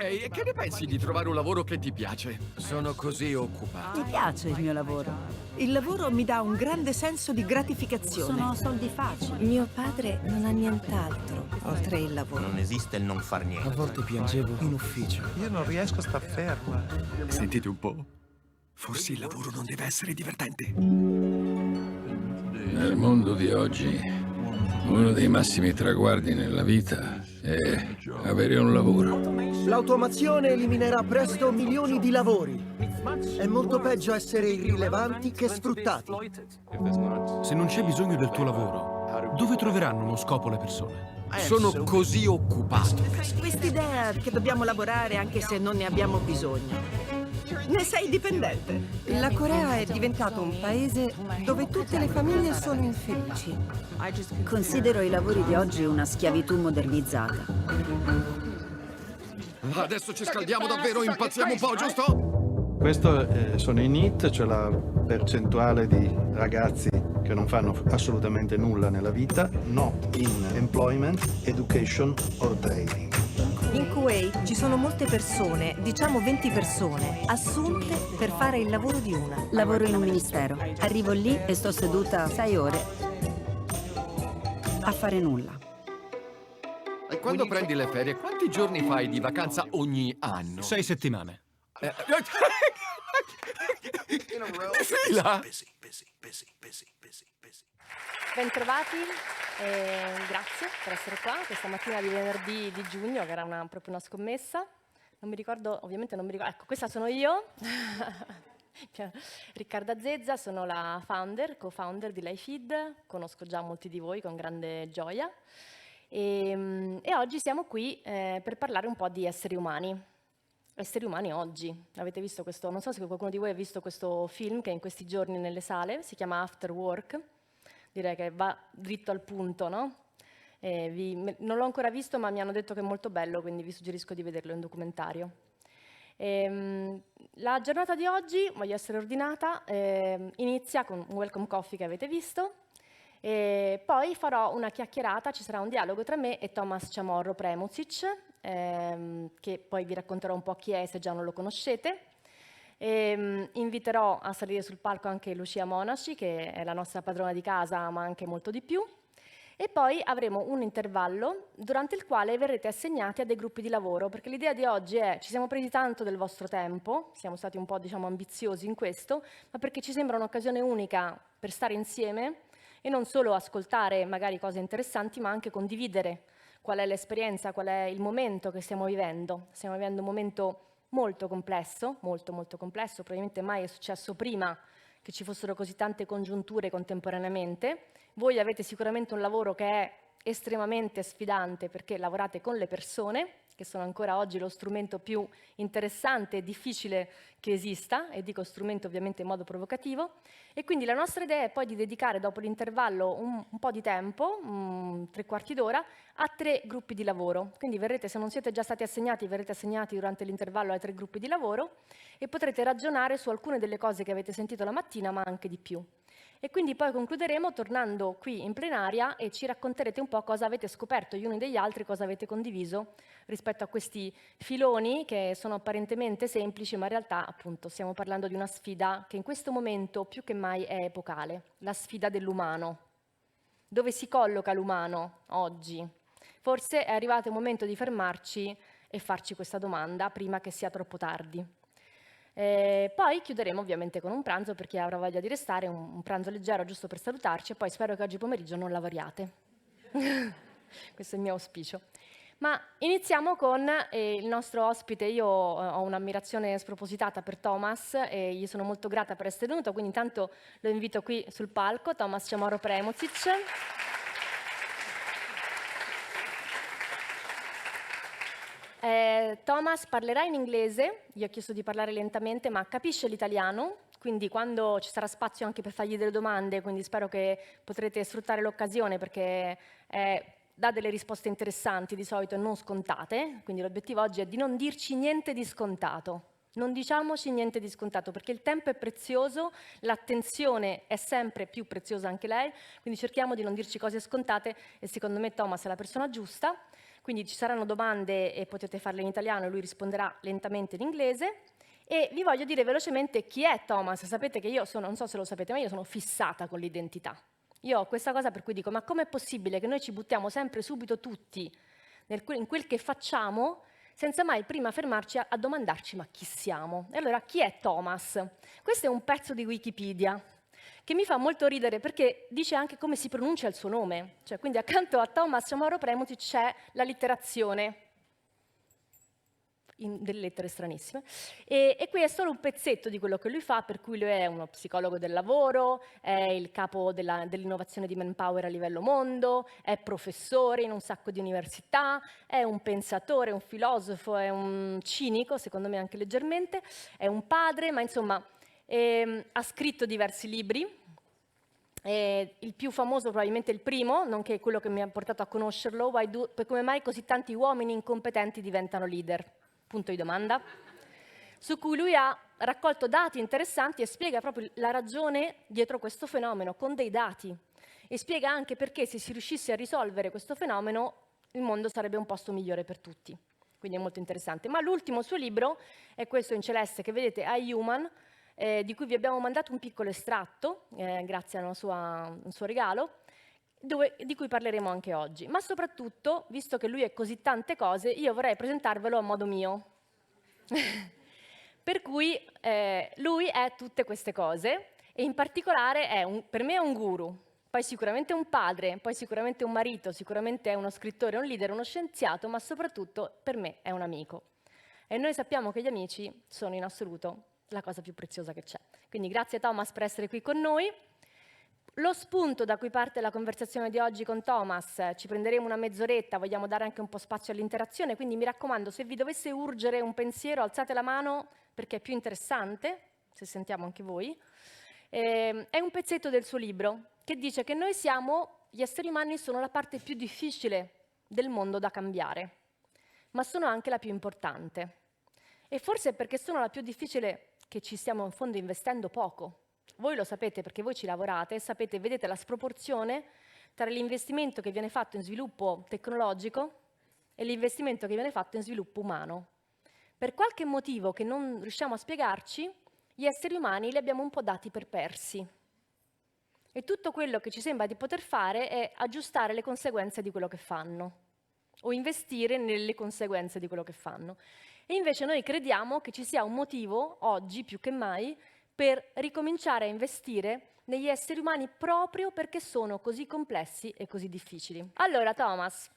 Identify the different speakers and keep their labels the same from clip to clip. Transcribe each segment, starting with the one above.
Speaker 1: e che ne pensi di trovare un lavoro che ti piace? Sono così occupato.
Speaker 2: Mi piace il mio lavoro.
Speaker 3: Il lavoro mi dà un grande senso di gratificazione.
Speaker 2: Sono soldi facili.
Speaker 3: Mio padre non ha nient'altro oltre il lavoro.
Speaker 4: Non esiste il non far niente.
Speaker 5: A volte piangevo in ufficio.
Speaker 6: Io non riesco a star ferma.
Speaker 1: Sentite un po'. Forse il lavoro non deve essere divertente.
Speaker 7: Nel mondo di oggi, uno dei massimi traguardi nella vita è avere un lavoro.
Speaker 5: L'automazione eliminerà presto milioni di lavori. È molto peggio essere irrilevanti che sfruttati.
Speaker 8: Se non c'è bisogno del tuo lavoro, dove troveranno uno scopo le persone?
Speaker 1: Sono così occupato.
Speaker 3: Quest'idea che dobbiamo lavorare anche se non ne abbiamo bisogno. Ne sei dipendente.
Speaker 9: La Corea è diventato un paese dove tutte le famiglie sono infelici.
Speaker 2: Considero i lavori di oggi una schiavitù modernizzata.
Speaker 1: Adesso ci scaldiamo davvero, impazziamo un po', giusto?
Speaker 6: Questo sono i NEET, cioè la percentuale di ragazzi che non fanno assolutamente nulla nella vita, not in employment, education or training.
Speaker 9: In Kuwait ci sono molte persone, diciamo 20 persone, assunte per fare il lavoro di una.
Speaker 2: Lavoro in un ministero. Arrivo lì e sto seduta 6 ore a fare nulla.
Speaker 1: E quando prendi le ferie, quanti giorni fai di vacanza ogni anno?
Speaker 8: 6 settimane.
Speaker 1: Di fila?
Speaker 10: Bentrovati, grazie per essere qua questa mattina di venerdì di giugno, che era proprio una scommessa. Non mi ricordo, ovviamente non mi ricordo, ecco, questa sono io, Riccarda Zezza, sono la co-founder di LifeFeed, conosco già molti di voi con grande gioia e oggi siamo qui per parlare un po' di esseri umani. Esseri umani oggi, avete visto questo, non so se qualcuno di voi ha visto questo film che è in questi giorni nelle sale, si chiama After Work. Direi che va dritto al punto, no? Non l'ho ancora visto, ma mi hanno detto che è molto bello, quindi vi suggerisco di vederlo, è un documentario. La giornata di oggi, voglio essere ordinata, inizia con un welcome coffee che avete visto, poi farò una chiacchierata, ci sarà un dialogo tra me e Tomas Chamorro Premuzic, che poi vi racconterò un po' chi è se già non lo conoscete. Inviterò a salire sul palco anche Lucia Monaci, che è la nostra padrona di casa, ma anche molto di più. E poi avremo un intervallo durante il quale verrete assegnati a dei gruppi di lavoro, perché l'idea di oggi è: ci siamo presi tanto del vostro tempo, siamo stati un po', diciamo, ambiziosi in questo, ma perché ci sembra un'occasione unica per stare insieme e non solo ascoltare magari cose interessanti, ma anche condividere qual è l'esperienza, qual è il momento che stiamo vivendo. Stiamo vivendo un momento molto complesso, molto complesso, probabilmente mai è successo prima che ci fossero così tante congiunture contemporaneamente. Voi avete sicuramente un lavoro che è estremamente sfidante perché lavorate con le persone, che sono ancora oggi lo strumento più interessante e difficile che esista, e dico strumento ovviamente in modo provocativo, e quindi la nostra idea è poi di dedicare dopo l'intervallo un po' di tempo, 3/4 d'ora, a 3 gruppi di lavoro. Quindi verrete, se non siete già stati assegnati, verrete assegnati durante l'intervallo ai 3 gruppi di lavoro e potrete ragionare su alcune delle cose che avete sentito la mattina, ma anche di più. E quindi poi concluderemo tornando qui in plenaria e ci racconterete un po' cosa avete scoperto gli uni degli altri, cosa avete condiviso rispetto a questi filoni che sono apparentemente semplici, ma in realtà appunto stiamo parlando di una sfida che in questo momento più che mai è epocale, la sfida dell'umano. Dove si colloca l'umano oggi? Forse è arrivato il momento di fermarci e farci questa domanda prima che sia troppo tardi. Poi chiuderemo ovviamente con un pranzo per chi avrà voglia di restare, un pranzo leggero giusto per salutarci, e poi spero che oggi pomeriggio non lavoriate. Questo è il mio auspicio. Ma iniziamo con il nostro ospite. Io ho un'ammirazione spropositata per Tomas e gli sono molto grata per essere venuto, quindi intanto lo invito qui sul palco, Tomas Chamorro Premuzic. Tomas parlerà in inglese, gli ho chiesto di parlare lentamente, ma capisce l'italiano, quindi quando ci sarà spazio anche per fargli delle domande, quindi spero che potrete sfruttare l'occasione perché dà delle risposte interessanti di solito e non scontate, quindi l'obiettivo oggi è di non dirci niente di scontato. Non diciamoci niente di scontato perché il tempo è prezioso, l'attenzione è sempre più preziosa anche lei, quindi cerchiamo di non dirci cose scontate e secondo me Tomas è la persona giusta. quindi ci saranno domande e potete farle in italiano e lui risponderà lentamente in inglese. E vi voglio dire velocemente chi è Thomas. Sapete che io sono, non so se lo sapete, ma io sono fissata con l'identità. Io ho questa cosa per cui dico, ma com'è possibile che noi ci buttiamo sempre subito tutti in quel che facciamo, senza mai prima fermarci a domandarci ma chi siamo? E allora chi è Thomas? Questo è un pezzo di Wikipedia che mi fa molto ridere perché dice anche come si pronuncia il suo nome. Cioè, quindi accanto a Thomas Mauro Premuti c'è la litterazione, delle lettere stranissime, e qui è solo un pezzetto di quello che lui fa, per cui lui è uno psicologo del lavoro, è il capo dell'innovazione di manpower a livello mondo, è professore in un sacco di università, è un pensatore, un filosofo, è un cinico, secondo me anche leggermente, è un padre, ma insomma ha scritto diversi libri. Il più famoso probabilmente il primo, nonché quello che mi ha portato a conoscerlo, per come mai così tanti uomini incompetenti diventano leader. Punto di domanda, su cui lui ha raccolto dati interessanti e spiega proprio la ragione dietro questo fenomeno con dei dati e spiega anche perché se si riuscisse a risolvere questo fenomeno il mondo sarebbe un posto migliore per tutti, quindi è molto interessante. Ma l'ultimo suo libro è questo in celeste che vedete, I Human, di cui vi abbiamo mandato un piccolo estratto grazie a un suo regalo, di cui parleremo anche oggi. Ma soprattutto, visto che lui è così tante cose, io vorrei presentarvelo a modo mio. Per cui lui è tutte queste cose e in particolare per me è un guru, poi sicuramente un padre, poi sicuramente un marito, sicuramente è uno scrittore, un leader, uno scienziato, ma soprattutto per me è un amico. E noi sappiamo che gli amici sono in assoluto la cosa più preziosa che c'è. Quindi grazie Thomas per essere qui con noi. Lo spunto da cui parte la conversazione di oggi con Thomas, ci prenderemo una mezz'oretta, vogliamo dare anche un po' spazio all'interazione, quindi mi raccomando, se vi dovesse urgere un pensiero, alzate la mano perché è più interessante, se sentiamo anche voi. È un pezzetto del suo libro che dice che gli esseri umani sono la parte più difficile del mondo da cambiare, ma sono anche la più importante. E forse è perché sono la più difficile che ci stiamo in fondo investendo poco. Voi lo sapete perché voi ci lavorate, sapete, vedete la sproporzione tra l'investimento che viene fatto in sviluppo tecnologico e l'investimento che viene fatto in sviluppo umano. Per qualche motivo che non riusciamo a spiegarci, gli esseri umani li abbiamo un po' dati per persi. E tutto quello che ci sembra di poter fare è aggiustare le conseguenze di quello che fanno o investire nelle conseguenze di quello che fanno. E invece noi crediamo che ci sia un motivo, oggi più che mai, per ricominciare a investire negli esseri umani proprio perché sono così complessi e così difficili. Allora, Thomas,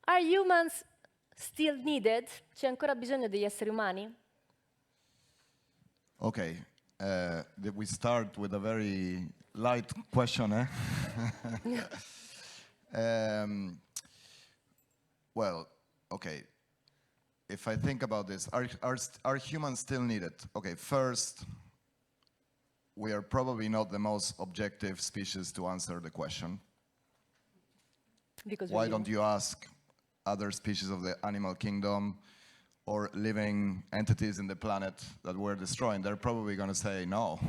Speaker 10: are humans still needed? C'è ancora bisogno degli esseri umani?
Speaker 4: Okay, we start with a very light question, eh? Well, okay. If I think about this, are humans still needed? Okay, first, we are probably not the most objective species to answer the question.
Speaker 10: Because
Speaker 4: why don't you ask other species of the animal kingdom or living entities in the planet that we're destroying? They're probably going to say, no,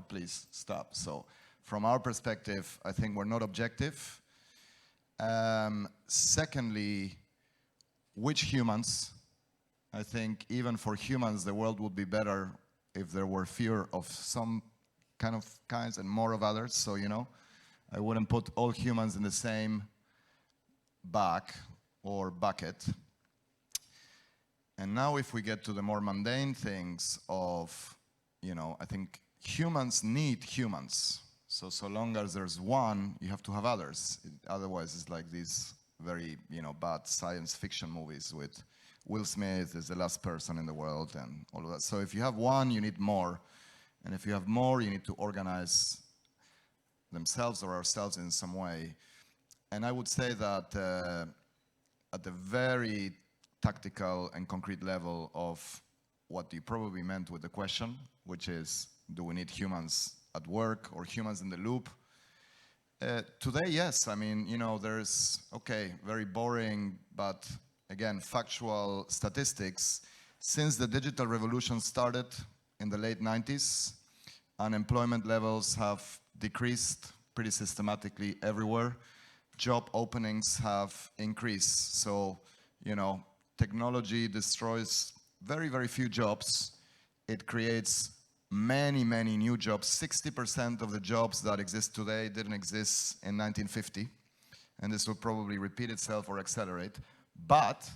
Speaker 4: please stop. So from our perspective, I think we're not objective. Secondly, which humans? I think even for humans, the world would be better if there were fewer of some kinds and more of others. So, I wouldn't put all humans in the same bag or bucket. And now if we get to the more mundane things of, I think humans need humans. So long as there's one, you have to have others. Otherwise, it's like these very, bad science fiction movies with Will Smith is the last person in the world and all of that. So if you have one, you need more. And if you have more, you need to organize themselves or ourselves in some way. And I would say that at the very tactical and concrete level of what you probably meant with the question, which is, do we need humans at work or humans in the loop? Today, yes. I mean, there's, very boring, but again, factual statistics. Since the digital revolution started in the late 90s, unemployment levels have decreased pretty systematically everywhere. job openings have increased. So, you know, technology destroys very, very few jobs. It creates many, many new jobs. 60% of the jobs that exist today didn't exist in 1950. And this will probably repeat itself or accelerate. But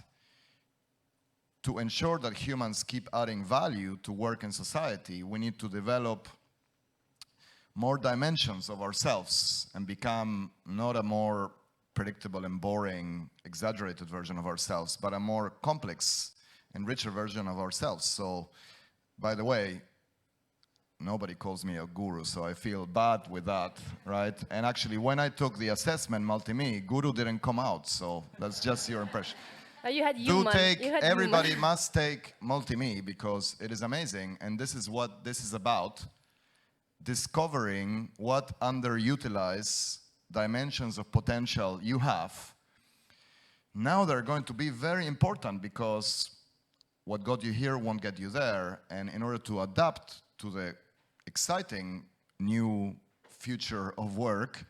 Speaker 4: to ensure that humans keep adding value to work and society, we need to develop more dimensions of ourselves and become not a more predictable and boring, exaggerated version of ourselves, but a more complex and richer version of ourselves. So, by the way, nobody calls me a guru, so I feel bad with that, right? And actually, when I took the assessment, multi-me, guru didn't come out, so that's just your impression.
Speaker 10: You had human.
Speaker 4: Everybody must take multi-me because it is amazing, and this is what this is about. Discovering what underutilized dimensions of potential you have. Now they're going to be very important because what got you here won't get you there. And in order to adapt to the exciting new future of work,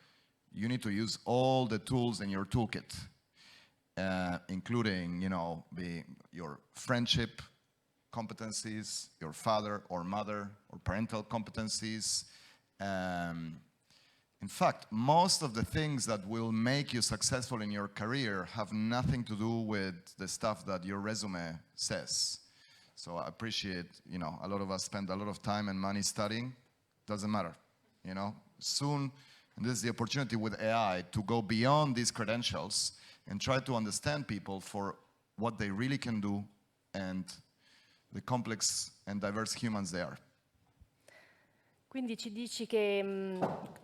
Speaker 4: you need to use all the tools in your toolkit, including, you know, your friendship competencies, your father or mother or parental competencies. In fact, most of the things that will make you successful in your career have nothing to do with the stuff that your resume says. So I appreciate, you know, a lot of us spend a lot of time and money studying. Doesn't matter, you know. Soon, and this is the opportunity with AI to go beyond these credentials and try to understand people for what they really can do and the complex and diverse humans they are.
Speaker 10: Quindi ci dici che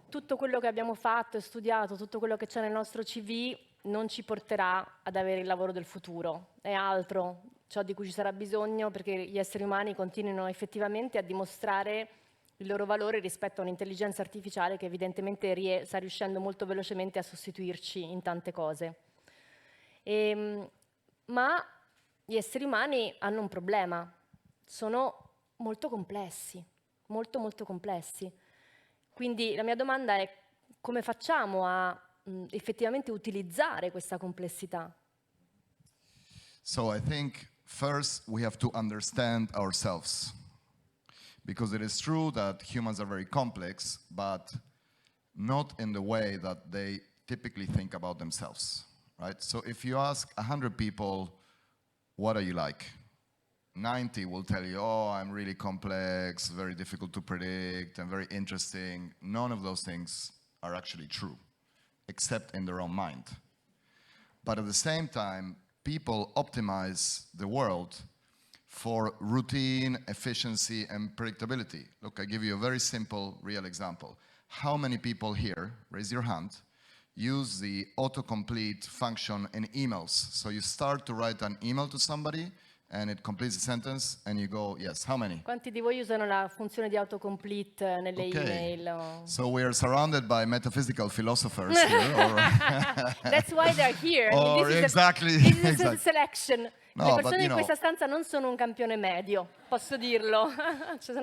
Speaker 10: tutto quello che abbiamo fatto e studiato, tutto quello che c'è nel nostro CV non ci porterà ad avere il lavoro del futuro. È altro ciò di cui ci sarà bisogno perché gli esseri umani continuino effettivamente a dimostrare il loro valore rispetto a un'intelligenza artificiale che evidentemente sta riuscendo molto velocemente a sostituirci in tante cose. Ma gli esseri umani hanno un problema, sono molto complessi, molto complessi. Quindi la mia domanda è come facciamo a effettivamente utilizzare questa complessità?
Speaker 4: So I think first we have to understand ourselves. Because it is true that humans are very complex, but not in the way that they typically think about themselves, right? So if you ask 100 people, what are you like? 90 will tell you, oh, I'm really complex, very difficult to predict, and very interesting. None of those things are actually true, except in their own mind. But at the same time, people optimize the world for routine, efficiency, and predictability. Look, I give you a very simple, real example. How many people here, raise your hand, use the autocomplete function in emails? So you start to write an email to somebody, and it completes the sentence, and you go, yes, how many?
Speaker 10: Quanti di voi usano la funzione di autocomplete nelle email?
Speaker 4: So we are surrounded by metaphysical philosophers here.
Speaker 10: That's why they're here.
Speaker 4: Or
Speaker 10: this
Speaker 4: exactly.
Speaker 10: Is a selection.
Speaker 4: No,
Speaker 10: Le persone in questa stanza non sono un campione medio, posso dirlo.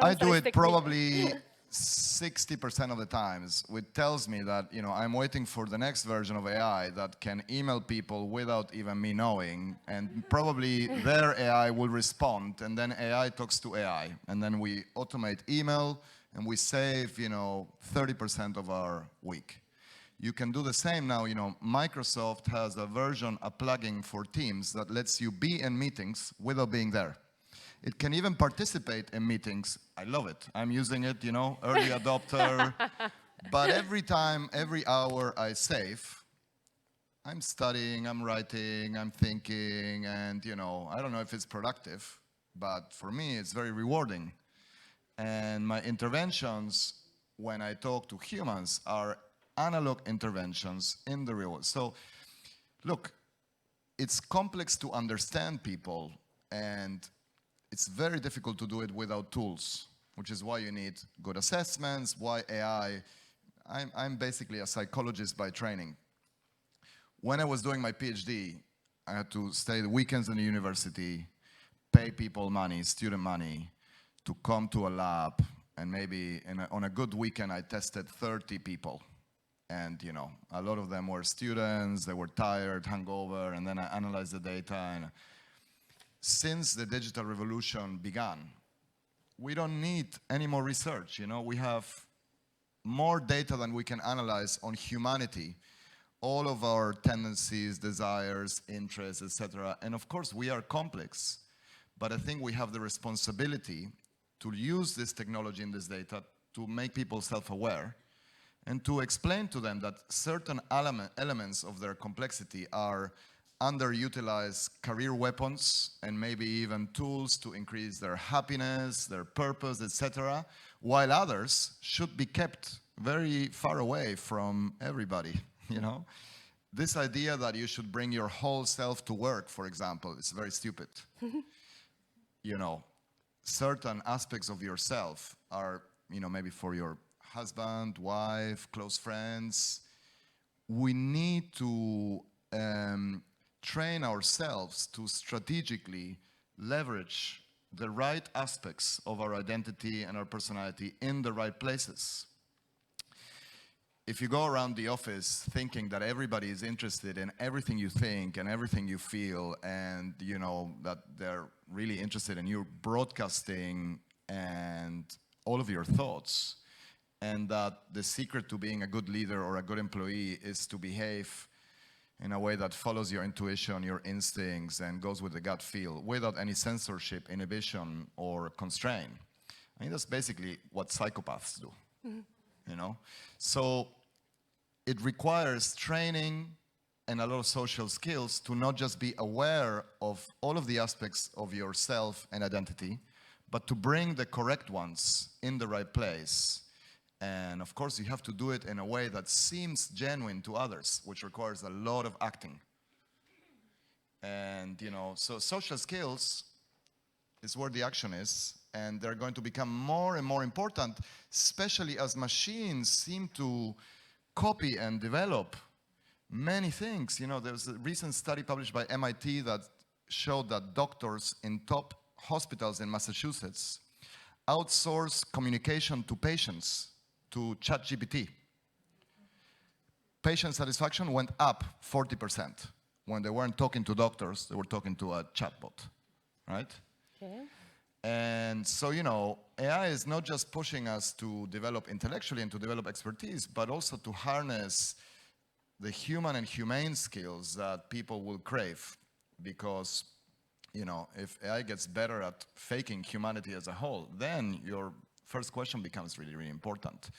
Speaker 4: I do it probably 60% of the times, which tells me that, you know, I'm waiting for the next version of AI that can email people without even me knowing, and probably their AI will respond, and then AI talks to AI, and then we automate email, and we save, you know, 30% of our week. You can do the same now. You know, Microsoft has a version, a plugin for Teams that lets you be in meetings without being there. It can even participate in meetings. I love it. I'm using it, you know, early adopter. But every time, every hour I save, I'm studying, I'm writing, I'm thinking, and, you know, I don't know if it's productive, but for me, it's very rewarding. And my interventions, when I talk to humans, are analog interventions in the real world. So, look, it's complex to understand people, and it's very difficult to do it without tools, which is why you need good assessments, why AI. I'm basically a psychologist by training. When I was doing my PhD, I had to stay the weekends in the university, pay people money, student money, to come to a lab, and maybe on a good weekend I tested 30 people And a lot of them were students, they were tired, hungover, and then I analyzed the data. And since the digital revolution began, we don't need any more research. We have more data than we can analyze on humanity, all of our tendencies, desires, interests, etc. And of course, we are complex, but I think we have the responsibility to use this technology and this data to make people self-aware and to explain to them that certain elements of their complexity are underutilized career weapons and maybe even tools to increase their happiness, their purpose, etc., while others should be kept very far away from everybody, This idea that you should bring your whole self to work, for example, is very stupid. Certain aspects of yourself are, maybe for your husband, wife, close friends. We need to train ourselves to strategically leverage the right aspects of our identity and our personality in the right places. If you go around the office thinking that everybody is interested in everything you think and everything you feel, and that they're really interested in you broadcasting and all of your thoughts, and that the secret to being a good leader or a good employee is to behave in a way that follows your intuition, your instincts, and goes with the gut feel without any censorship, inhibition, or constraint. I mean, that's basically what psychopaths do, So it requires training and a lot of social skills to not just be aware of all of the aspects of yourself and identity, but to bring the correct ones in the right place. And of course, you have to do it in a way that seems genuine to others, which requires a lot of acting. And, so social skills is where the action is, and they're going to become more and more important, especially as machines seem to copy and develop many things. There was a recent study published by MIT that showed that doctors in top hospitals in Massachusetts outsource communication to patients to ChatGPT. Patient satisfaction went up 40%. When they weren't talking to doctors, they were talking to a chatbot, right?
Speaker 10: Okay.
Speaker 4: And so, AI is not just pushing us to develop intellectually and to develop expertise, but also to harness the human and humane skills that people will crave. Because, if AI gets better at faking humanity as a whole, then your first question becomes really, really important.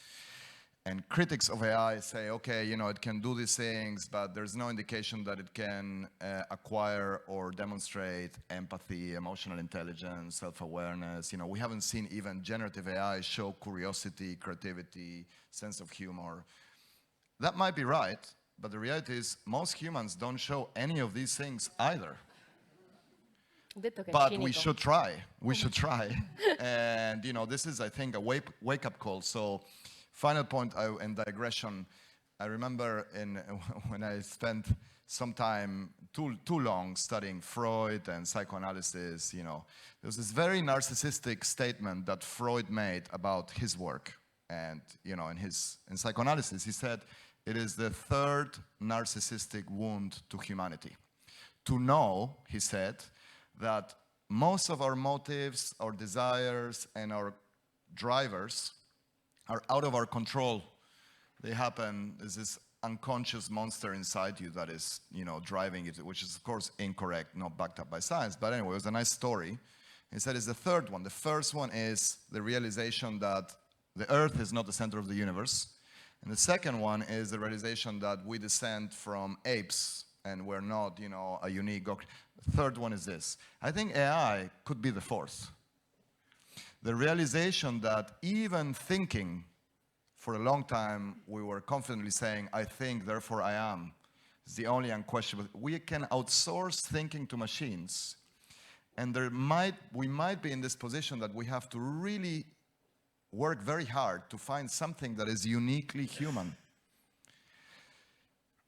Speaker 4: And critics of AI say, okay, it can do these things, but there's no indication that it can acquire or demonstrate empathy, emotional intelligence, self-awareness. We haven't seen even generative AI show curiosity, creativity, sense of humor. That might be right, but the reality is most humans don't show any of these things either. But we should try. We should try. And, this is, I think, a wake-up call. So, final point in digression, I remember when I spent some time too long studying Freud and psychoanalysis, there was this very narcissistic statement that Freud made about his work. And, in psychoanalysis, he said, it is the third narcissistic wound to humanity. To know, he said, that most of our motives, our desires, and our drivers are out of our control. They happen, there's this unconscious monster inside you that is, driving it, which is, of course, incorrect, not backed up by science. But anyway, it was a nice story. He said it's the third one. The first one is the realization that the Earth is not the center of the universe. And the second one is the realization that we descend from apes and we're not, a unique... The third one is this. I think AI could be the fourth. The realization that even thinking, for a long time, we were confidently saying, I think, therefore I am, is the only unquestionable. We can outsource thinking to machines, and we might be in this position that we have to really work very hard to find something that is uniquely human.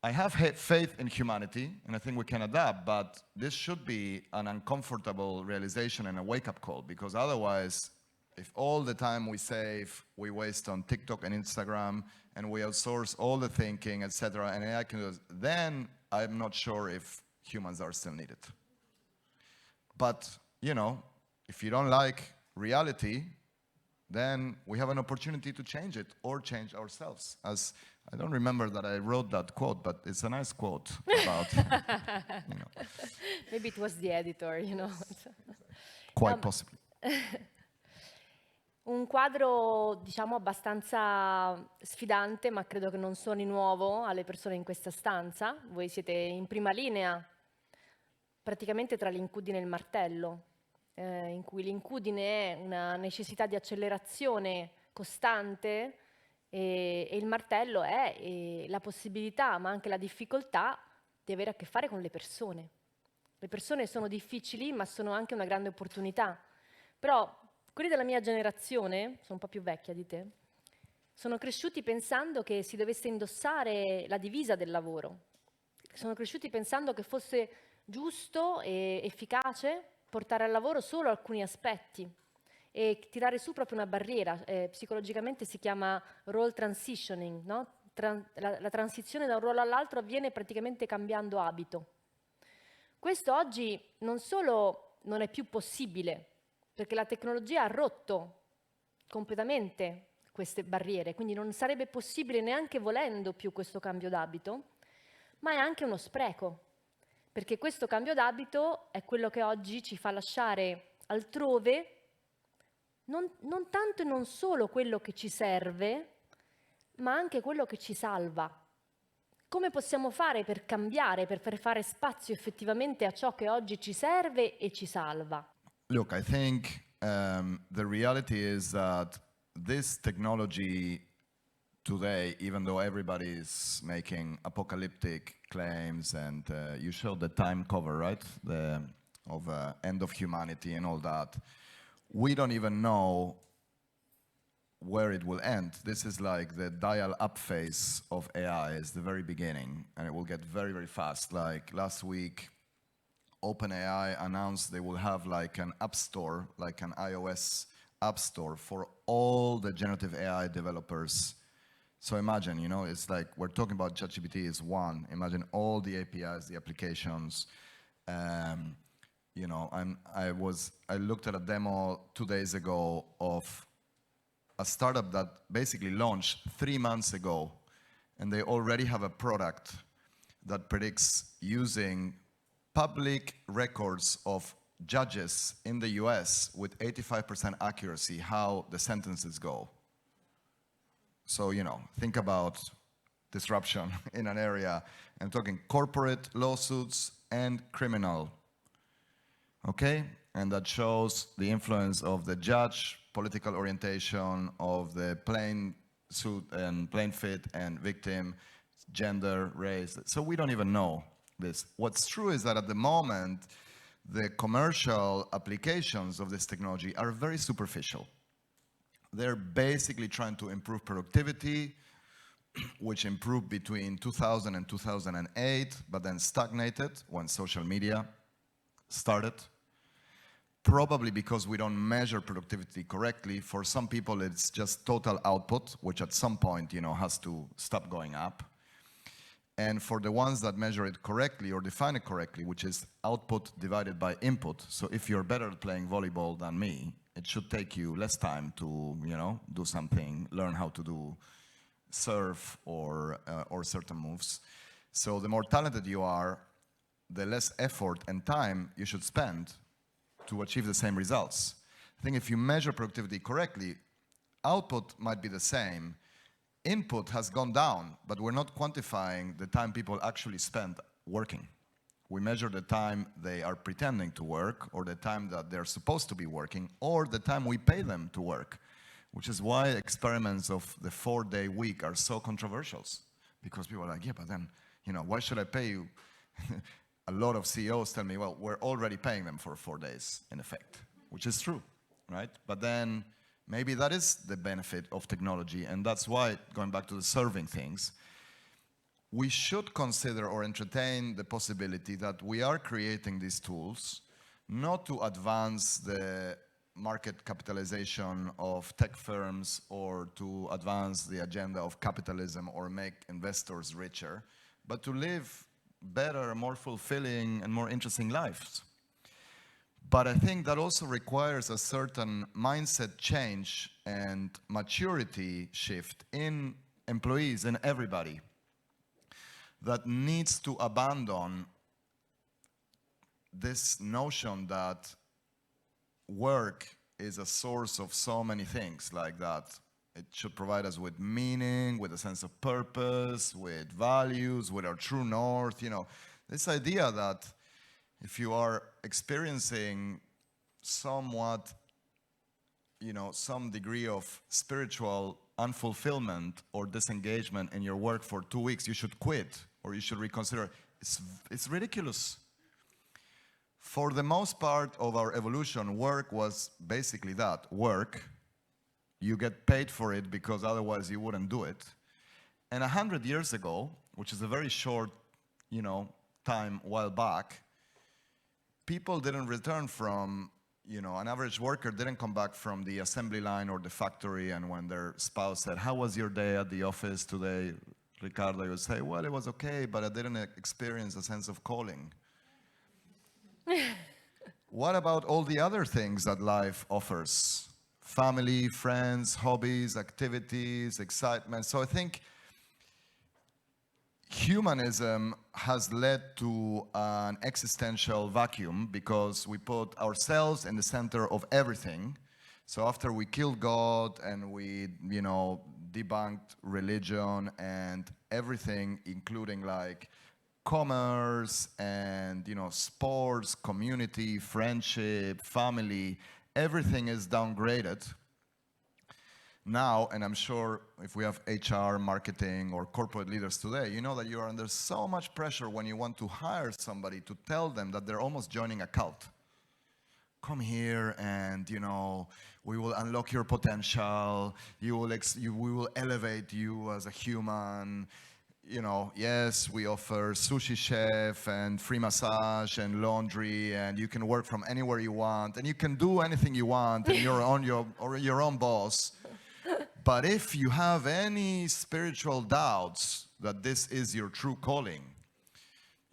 Speaker 4: I have faith in humanity, and I think we can adapt, but this should be an uncomfortable realization and a wake-up call, because otherwise, if all the time we save, we waste on TikTok and Instagram, and we outsource all the thinking, etc., and AI can do this, then I'm not sure if humans are still needed. But, you know, if you don't like reality, then we have an opportunity to change it or change ourselves. As I don't remember that I wrote that quote, but it's a nice quote about, you know.
Speaker 10: Maybe it was the editor, you know.
Speaker 4: Quite possibly.
Speaker 10: Un quadro, diciamo, abbastanza sfidante, ma credo che non suoni nuovo alle persone in questa stanza. Voi siete in prima linea, praticamente tra l'incudine e il martello, in cui l'incudine è una necessità di accelerazione costante e il martello è la possibilità, ma anche la difficoltà di avere a che fare con le persone. Le persone sono difficili, ma sono anche una grande opportunità. Però quelli della mia generazione, sono un po' più vecchia di te, sono cresciuti pensando che si dovesse indossare la divisa del lavoro. Sono cresciuti pensando che fosse giusto e efficace portare al lavoro solo alcuni aspetti e tirare su proprio una barriera. Psicologicamente si chiama role transitioning, no? La transizione da un ruolo all'altro avviene praticamente cambiando abito. Questo oggi non solo non è più possibile, perché la tecnologia ha rotto completamente queste barriere, quindi non sarebbe possibile neanche volendo più questo cambio d'abito, ma è anche uno spreco, perché questo cambio d'abito è quello che oggi ci fa lasciare altrove non tanto e non solo quello che ci serve, ma anche quello che ci salva. Come possiamo fare per cambiare, per fare spazio effettivamente a ciò che oggi ci serve e ci salva?
Speaker 4: Look, I think the reality is that this technology today, even though everybody is making apocalyptic claims, and you showed the time cover, right? Of end of humanity and all that. We don't even know where it will end. This is like the dial-up phase of AI, is the very beginning, and it will get very, very fast. Like last week, OpenAI announced they will have like an app store, like an iOS app store for all the generative AI developers. So imagine, you know, it's like we're talking about ChatGPT is one. Imagine all the APIs, the applications. You know, I looked at a demo 2 days ago of a startup that basically launched 3 months ago, and they already have a product that predicts using public records of judges in the US with 85% accuracy how the sentences go. So, you know, think about disruption in an area. I'm talking corporate lawsuits and criminal. Okay? And that shows the influence of the judge, political orientation, of the plain suit and plain fit and victim, gender, race. So we don't even know this. What's true is that at the moment, the commercial applications of this technology are very superficial. They're basically trying to improve productivity, which improved between 2000 and 2008, but then stagnated when social media started. Probably because we don't measure productivity correctly. For some people, it's just total output, which at some point, you know, has to stop going up. And for the ones that measure it correctly or define it correctly, which is output divided by input. So if you're better at playing volleyball than me, it should take you less time to, you know, do something, learn how to do serve or certain moves. So the more talented you are, the less effort and time you should spend to achieve the same results. I think if you measure productivity correctly, output might be the same. Input has gone down, but we're not quantifying the time people actually spend working. We measure the time they are pretending to work, or the time that they're supposed to be working, or the time we pay them to work, which is why experiments of the 4-day week are so controversial. Because people are like, yeah, but then, you know, why should I pay you? A lot of CEOs tell me, well, we're already paying them for 4 days, in effect, which is true, right? But then maybe that is the benefit of technology, and that's why, going back to the serving things, we should consider or entertain the possibility that we are creating these tools not to advance the market capitalization of tech firms or to advance the agenda of capitalism or make investors richer, but to live better, more fulfilling, and more interesting lives. But I think that also requires a certain mindset change and maturity shift in employees and everybody that needs to abandon this notion that work is a source of so many things, like that it should provide us with meaning, with a sense of purpose, with values, with our true north. You know, this idea that if you are experiencing somewhat, you know, some degree of spiritual unfulfillment or disengagement in your work for 2 weeks, you should quit or you should reconsider. It's ridiculous. For the most part of our evolution, work was basically that, work. You get paid for it because otherwise you wouldn't do it. And 100 years ago, which is a very short, you know, time, while back, people didn't return from, you know, an average worker didn't come back from the assembly line or the factory, and when their spouse said, "How was your day at the office today, Ricardo?" would say, "Well, it was okay, but I didn't experience a sense of calling." What about all the other things that life offers? Family, friends, hobbies, activities, excitement. So I think humanism has led to an existential vacuum because we put ourselves in the center of everything. So after we killed God and we, you know, debunked religion and everything, including like commerce and, you know, sports, community, friendship, family, everything is downgraded now. And I'm sure if we have HR, marketing, or corporate leaders today, you know that you are under so much pressure when you want to hire somebody to tell them that they're almost joining a cult. Come here and, you know, we will unlock your potential, we will elevate you as a human. You know, yes, we offer sushi chef and free massage and laundry, and you can work from anywhere you want, and you can do anything you want, and you're on your own boss. But if you have any spiritual doubts that this is your true calling,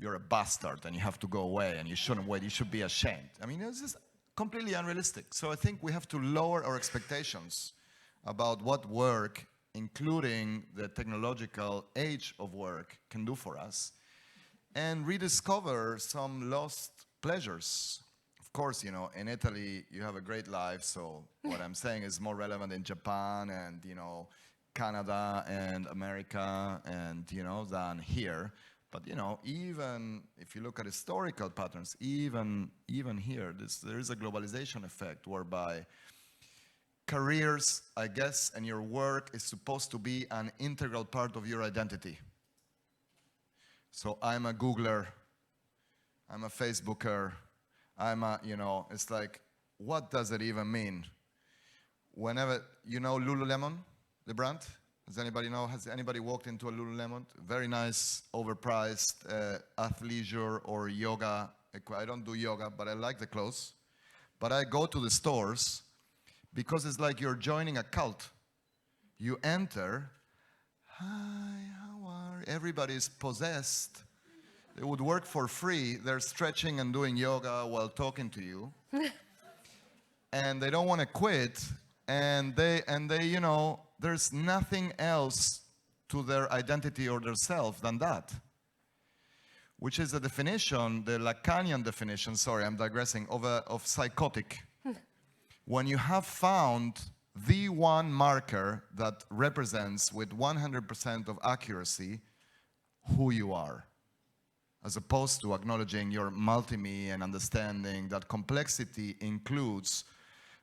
Speaker 4: you're a bastard and you have to go away, and you shouldn't wait, you should be ashamed. I mean, it's just completely unrealistic. So I think we have to lower our expectations about what work, including the technological age of work, can do for us, and rediscover some lost pleasures. Of course, you know, in Italy, you have a great life, so what I'm saying is more relevant in Japan and, you know, Canada and America and, you know, than here. But, you know, even if you look at historical patterns, even here, there is a globalization effect whereby careers, I guess, and your work is supposed to be an integral part of your identity. So I'm a Googler, I'm a Facebooker, I'm a, you know, it's like, what does it even mean? Whenever, you know Lululemon, the brand? Does anybody know? Has anybody walked into a Lululemon? Very nice, overpriced athleisure or yoga. I don't do yoga, but I like the clothes. But I go to the stores because it's like you're joining a cult. You enter, hi, how are you? Everybody's possessed. They would work for free. They're stretching and doing yoga while talking to you. And they don't want to quit. And they, you know, there's nothing else to their identity or their self than that. Which is the definition, the Lacanian definition, sorry, I'm digressing, of psychotic. When you have found the one marker that represents with 100% of accuracy who you are, as opposed to acknowledging your multi-me and understanding that complexity includes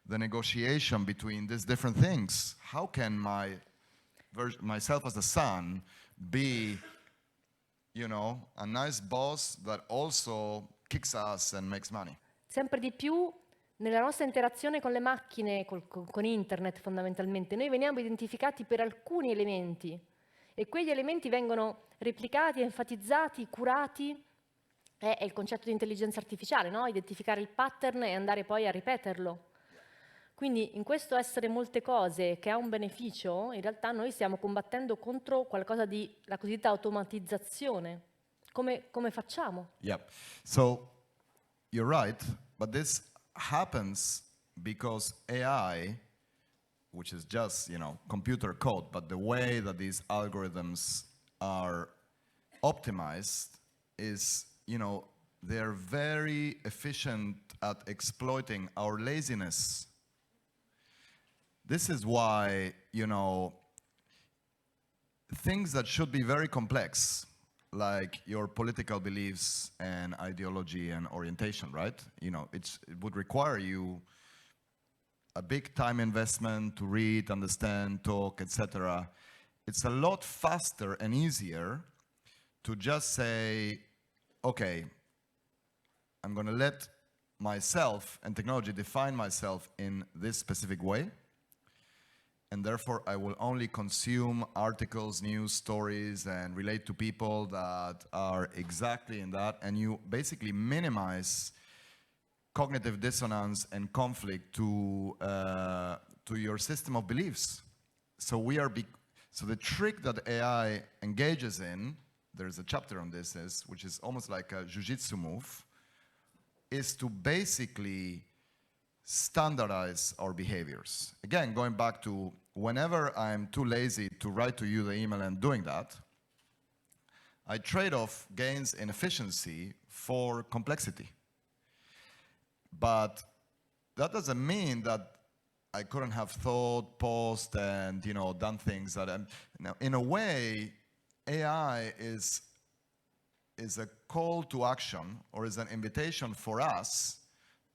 Speaker 4: the negotiation between these different things. How can myself as a son be, you know, a nice boss that also kicks ass and makes money?
Speaker 10: Sempre di più nella nostra interazione con le macchine, con internet fondamentalmente, noi veniamo identificati per alcuni elementi e quegli elementi vengono replicati, enfatizzati, curati. È il concetto di intelligenza artificiale, no? Identificare il pattern e andare poi a ripeterlo. Quindi in questo essere molte cose che ha un beneficio, in realtà noi stiamo combattendo contro qualcosa di la cosiddetta automatizzazione. Come facciamo?
Speaker 4: Yeah. So you're right, but this happens because AI, which is just, computer code, but the way that these algorithms are optimized is, they're very efficient at exploiting our laziness. This is why, things that should be very complex, like your political beliefs and ideology and orientation, right? It would require you a big time investment to read, understand, talk, etc. It's a lot faster and easier to just say, okay, I'm going to let myself and technology define myself in this specific way, and therefore I will only consume articles, news, stories, and relate to people that are exactly in that, and you basically minimize cognitive dissonance and conflict to your system of beliefs. So the trick that AI engages in, there's a chapter on this, which is almost like a jiu-jitsu move, is to basically standardize our behaviors. Again, going back to whenever I'm too lazy to write to you the email and doing that, I trade off gains in efficiency for complexity. But that doesn't mean that I couldn't have thought, paused, and done things that in a way, AI is a call to action, or is an invitation for us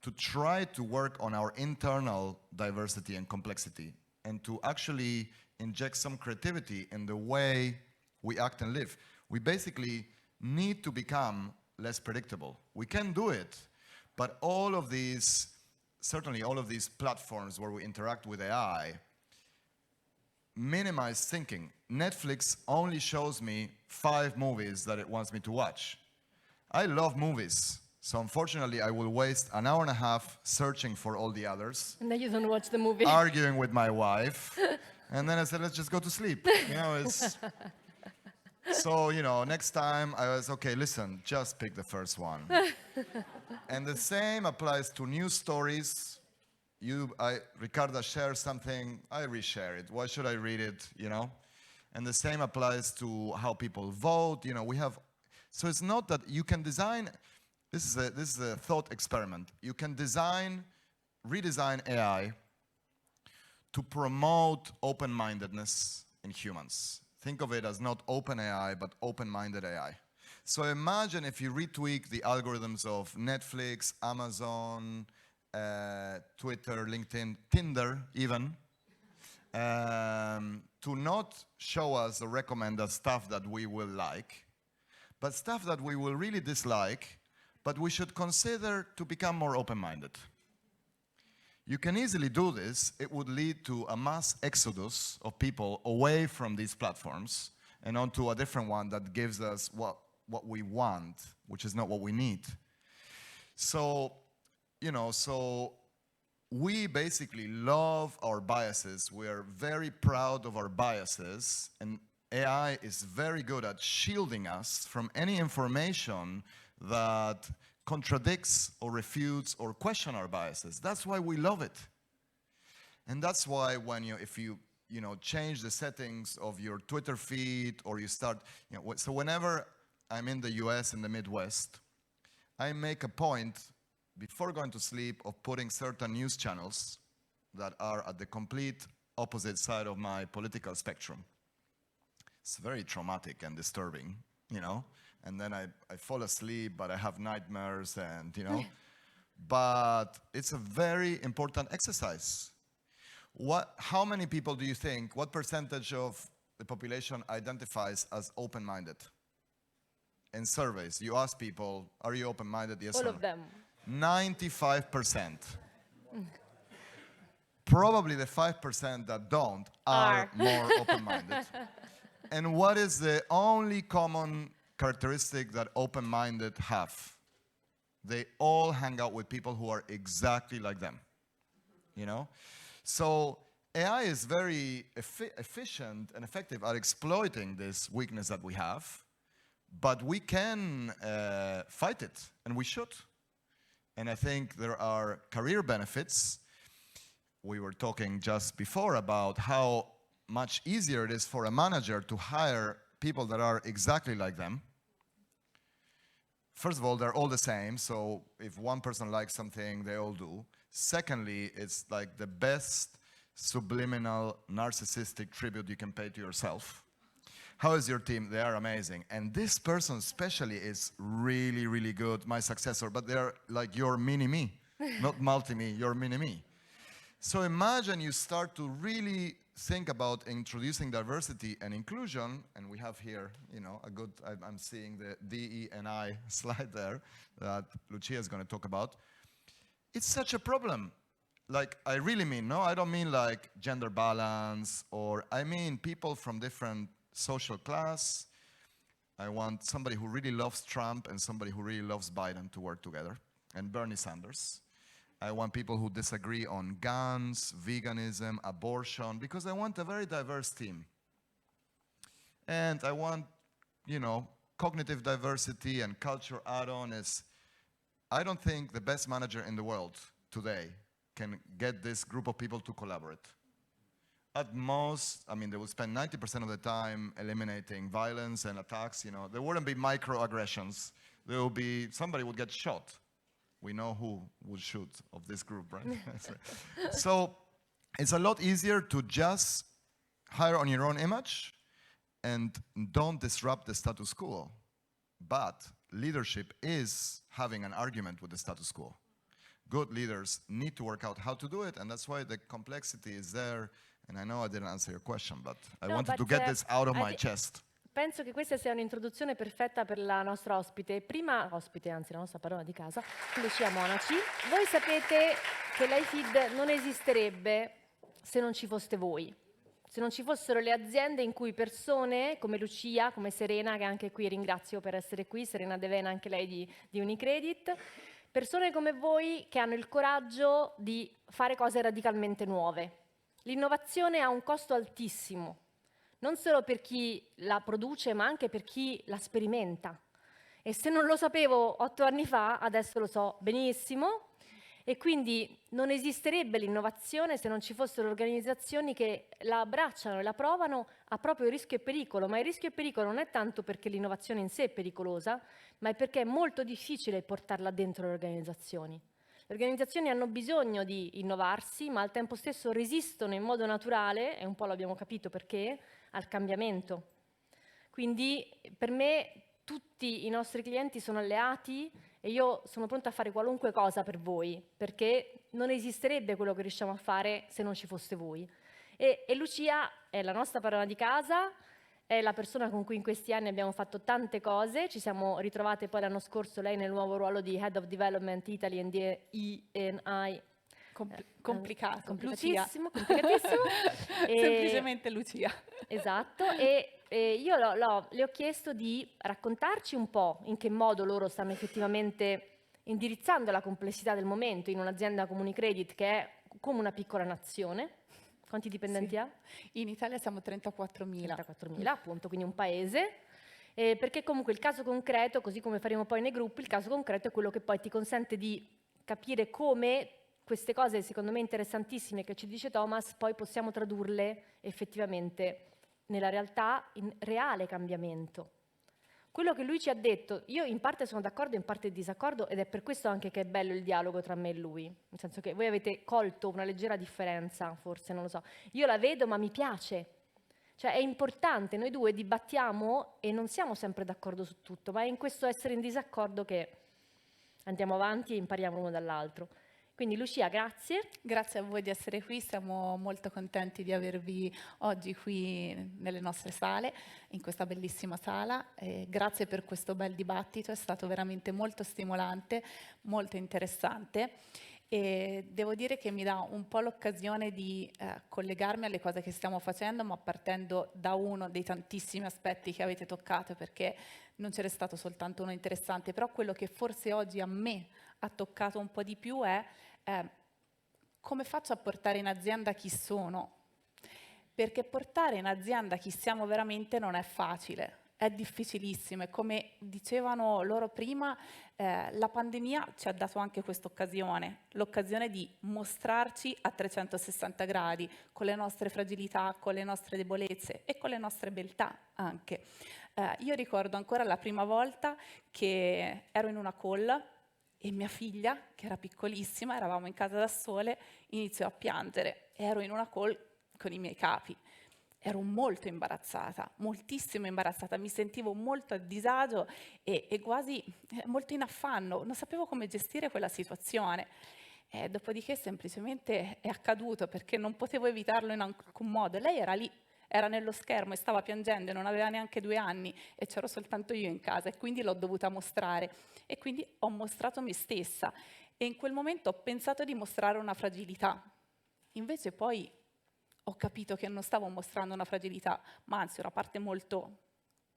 Speaker 4: to try to work on our internal diversity and complexity, and to actually inject some creativity in the way we act and live. We basically need to become less predictable. We can do it, but certainly all of these platforms where we interact with AI minimize thinking. Netflix only shows me 5 movies that it wants me to watch. I love movies. So unfortunately, I will waste an hour and a half searching for all the others.
Speaker 10: And then you don't watch the movie.
Speaker 4: Arguing with my wife. And then I said, let's just go to sleep. So, next time I was, okay, listen, just pick the first one. And the same applies to news stories. Ricarda shares something, I reshare it. Why should I read it, And the same applies to how people vote. So it's not that you can design. This is a thought experiment. You can redesign AI to promote open-mindedness in humans. Think of it as not open AI, but open-minded AI. So imagine if you retweak the algorithms of Netflix, Amazon, Twitter, LinkedIn, Tinder even, to not show us or recommend us stuff that we will like, but stuff that we will really dislike, but we should consider to become more open-minded. You can easily do this. It would lead to a mass exodus of people away from these platforms and onto a different one that gives us what we want, which is not what we need. So, we basically love our biases. We are very proud of our biases, and AI is very good at shielding us from any information that contradicts or refutes or question our biases. That's why we love it. And that's why if you change the settings of your Twitter feed, or you start, so whenever I'm in the US in the Midwest, I make a point before going to sleep of putting certain news channels that are at the complete opposite side of my political spectrum. It's very traumatic and disturbing, and then I fall asleep, but I have nightmares, and but it's a very important exercise. How many people do you think, what percentage of the population identifies as open-minded? In surveys, you ask people, are you open-minded? Yes or no?
Speaker 10: All of them.
Speaker 4: 95%. Probably the 5% that don't are more open-minded. And what is the only common characteristic that open-minded have? They all hang out with people who are exactly like them. you know? So AI is very efficient and effective at exploiting this weakness that we have, but we can fight it, and we should. And I think there are career benefits. We were talking just before about how much easier it is for a manager to hire people that are exactly like them. First of all, they're all the same, so if one person likes something, they all do. Secondly, it's like the best subliminal narcissistic tribute you can pay to yourself. How is your team? They are amazing. And this person especially is really, really good, my successor, but they're like your mini-me, not multi-me, your mini-me. So imagine you start to really think about introducing diversity and inclusion, and we have here, you know, a good, I'm seeing the DE&I slide there that Lucia is going to talk about. It's such a problem. Like, I really mean, no, I don't mean like gender balance, or I mean people from different social class. I want somebody who really loves Trump and somebody who really loves Biden to work together, and Bernie Sanders. I want people who disagree on guns, veganism, abortion, because I want a very diverse team. And I want, you know, cognitive diversity and culture add-on is, I don't think the best manager in the world today can get this group of people to collaborate. At most, I mean, they will spend 90% of the time eliminating violence and attacks, you know. There wouldn't be microaggressions. There will be, somebody would get shot. We know who would shoot of this group, right? So it's a lot easier to just hire on your own image and don't disrupt the status quo. But leadership is having an argument with the status quo. Good leaders need to work out how to do it, and that's why the complexity is there. And I know I didn't answer your question, but I wanted to get this out of my chest.
Speaker 10: Penso che questa sia un'introduzione perfetta per la nostra ospite, anzi la nostra padrona di casa, Lucia Monaci. Voi sapete che l'IFID non esisterebbe se non ci foste voi, se non ci fossero le aziende in cui persone come Lucia, come Serena, che anche qui ringrazio per essere qui, Serena Devena, anche lei di Unicredit, persone come voi che hanno il coraggio di fare cose radicalmente nuove. L'innovazione ha un costo altissimo, non solo per chi la produce, ma anche per chi la sperimenta. E se non lo sapevo 8 anni fa, adesso lo so benissimo. E quindi non esisterebbe l'innovazione se non ci fossero organizzazioni che la abbracciano e la provano a proprio rischio e pericolo. Ma il rischio e pericolo non è tanto perché l'innovazione in sé è pericolosa, ma è perché è molto difficile portarla dentro le organizzazioni. Le organizzazioni hanno bisogno di innovarsi, ma al tempo stesso resistono in modo naturale, e un po' l'abbiamo capito perché, al cambiamento. Quindi per me tutti i nostri clienti sono alleati e io sono pronta a fare qualunque cosa per voi, perché non esisterebbe quello che riusciamo a fare se non ci foste voi. E Lucia è la nostra padrona di casa, è la persona con cui in questi anni abbiamo fatto tante cose, ci siamo ritrovate poi l'anno scorso lei nel nuovo ruolo di Head of Development Italy and E&I.
Speaker 11: Complicato,
Speaker 10: complicatissimo, complicatissimo.
Speaker 11: Semplicemente Lucia.
Speaker 10: Esatto, e io le ho chiesto di raccontarci un po' in che modo loro stanno effettivamente indirizzando la complessità del momento in un'azienda come Unicredit che è come una piccola nazione. Quanti dipendenti ha?
Speaker 11: In Italia siamo 34.000.
Speaker 10: 34.000 appunto, quindi un paese. Perché comunque il caso concreto, così come faremo poi nei gruppi, il caso concreto è quello che poi ti consente di capire come queste cose, secondo me interessantissime che ci dice Thomas, poi possiamo tradurle effettivamente nella realtà in reale cambiamento. Quello che lui ci ha detto, io in parte sono d'accordo, in parte disaccordo, ed è per questo anche che è bello il dialogo tra me e lui, nel senso che voi avete colto una leggera differenza, forse, non lo so. Io la vedo, ma mi piace. Cioè è importante, noi due dibattiamo e non siamo sempre d'accordo su tutto, ma è in questo essere in disaccordo che andiamo avanti e impariamo l'uno dall'altro. Quindi Lucia, grazie.
Speaker 11: Grazie a voi di essere qui, siamo molto contenti di avervi oggi qui nelle nostre sale, in questa bellissima sala. Grazie per questo bel dibattito, è stato veramente molto stimolante, molto interessante. E devo dire che mi dà un po' l'occasione di collegarmi alle cose che stiamo facendo, ma partendo da uno dei tantissimi aspetti che avete toccato, perché non c'era stato soltanto uno interessante, però quello che forse oggi a me ha toccato un po' di più è come faccio a portare in azienda chi sono? Perché portare in azienda chi siamo veramente non è facile. È difficilissimo e come dicevano loro prima, la pandemia ci ha dato anche questa occasione, l'occasione di mostrarci a 360 gradi, con le nostre fragilità, con le nostre debolezze e con le nostre beltà anche. Io ricordo ancora la prima volta che ero in una call e mia figlia, che era piccolissima, eravamo in casa da sole, iniziò a piangere. Ero in una call con i miei capi. Ero molto imbarazzata, moltissimo imbarazzata, mi sentivo molto a disagio e quasi molto in affanno, non sapevo come gestire quella situazione. Dopodiché semplicemente è accaduto perché non potevo evitarlo in alcun modo. Lei era lì, era nello schermo e stava piangendo, non aveva neanche 2 anni e c'ero soltanto io in casa e quindi l'ho dovuta mostrare. E quindi ho mostrato me stessa e in quel momento ho pensato di mostrare una fragilità. Invece poi ho capito che non stavo mostrando una fragilità, ma anzi una parte molto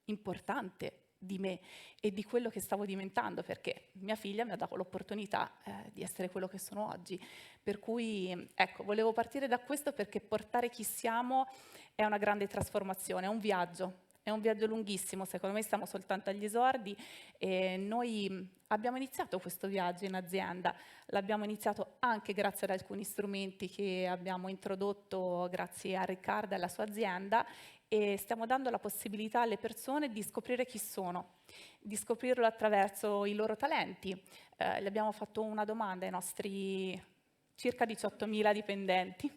Speaker 11: importante di me e di quello che stavo diventando, perché mia figlia mi ha dato l'opportunità di essere quello che sono oggi. Per cui, ecco, volevo partire da questo perché portare chi siamo è una grande trasformazione, è un viaggio lunghissimo, secondo me siamo soltanto agli esordi e noi abbiamo iniziato questo viaggio in azienda, l'abbiamo iniziato anche grazie ad alcuni strumenti che abbiamo introdotto grazie a Riccardo e alla sua azienda e stiamo dando la possibilità alle persone di scoprire chi sono, di scoprirlo attraverso i loro talenti. Le abbiamo fatto una domanda ai nostri circa 18.000 dipendenti.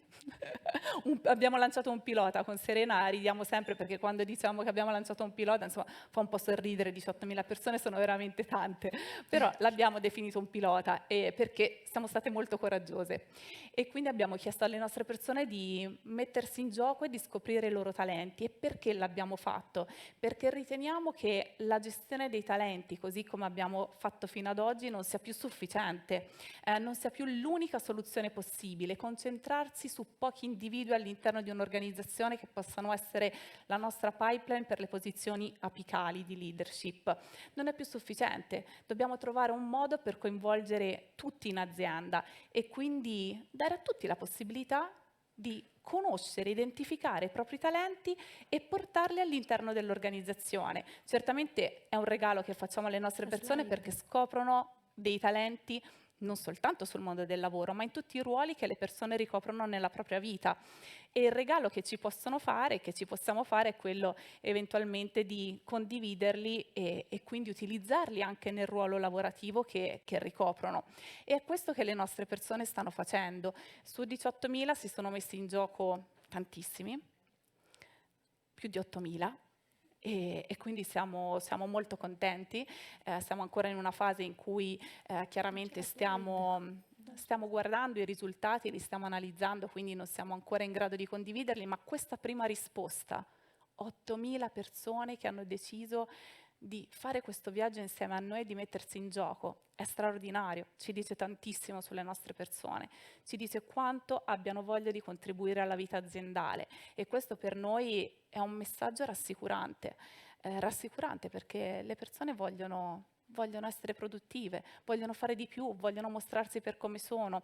Speaker 11: Abbiamo lanciato un pilota con Serena, ridiamo sempre perché quando diciamo che abbiamo lanciato un pilota, insomma, fa un po' sorridere, 18.000 persone sono veramente tante, però l'abbiamo definito un pilota perché siamo state molto coraggiose e quindi abbiamo chiesto alle nostre persone di mettersi in gioco e di scoprire i loro talenti. E perché l'abbiamo fatto? Perché riteniamo che la gestione dei talenti, così come abbiamo fatto fino ad oggi, non sia più sufficiente, non sia più l'unica soluzione possibile. Concentrarsi su pochi individui all'interno di un'organizzazione che possano essere la nostra pipeline per le posizioni apicali di leadership non è più sufficiente. Dobbiamo trovare un modo per coinvolgere tutti in azienda e quindi dare a tutti la possibilità di conoscere, identificare i propri talenti e portarli all'interno dell'organizzazione. Certamente è un regalo che facciamo alle nostre persone perché scoprono dei talenti non soltanto sul mondo del lavoro, ma in tutti i ruoli che le persone ricoprono nella propria vita. E il regalo che ci possono fare, che ci possiamo fare, è quello eventualmente di condividerli e quindi utilizzarli anche nel ruolo lavorativo che ricoprono. E è questo che le nostre persone stanno facendo. Su 18.000 si sono messi in gioco tantissimi, più di 8.000. E quindi siamo molto contenti, siamo ancora in una fase in cui chiaramente stiamo guardando i risultati, li stiamo analizzando, quindi non siamo ancora in grado di condividerli, ma questa prima risposta, 8.000 persone che hanno deciso di fare questo viaggio insieme a noi e di mettersi in gioco, è straordinario, ci dice tantissimo sulle nostre persone, ci dice quanto abbiano voglia di contribuire alla vita aziendale e questo per noi è un messaggio rassicurante, perché le persone vogliono essere produttive, vogliono fare di più, vogliono mostrarsi per come sono.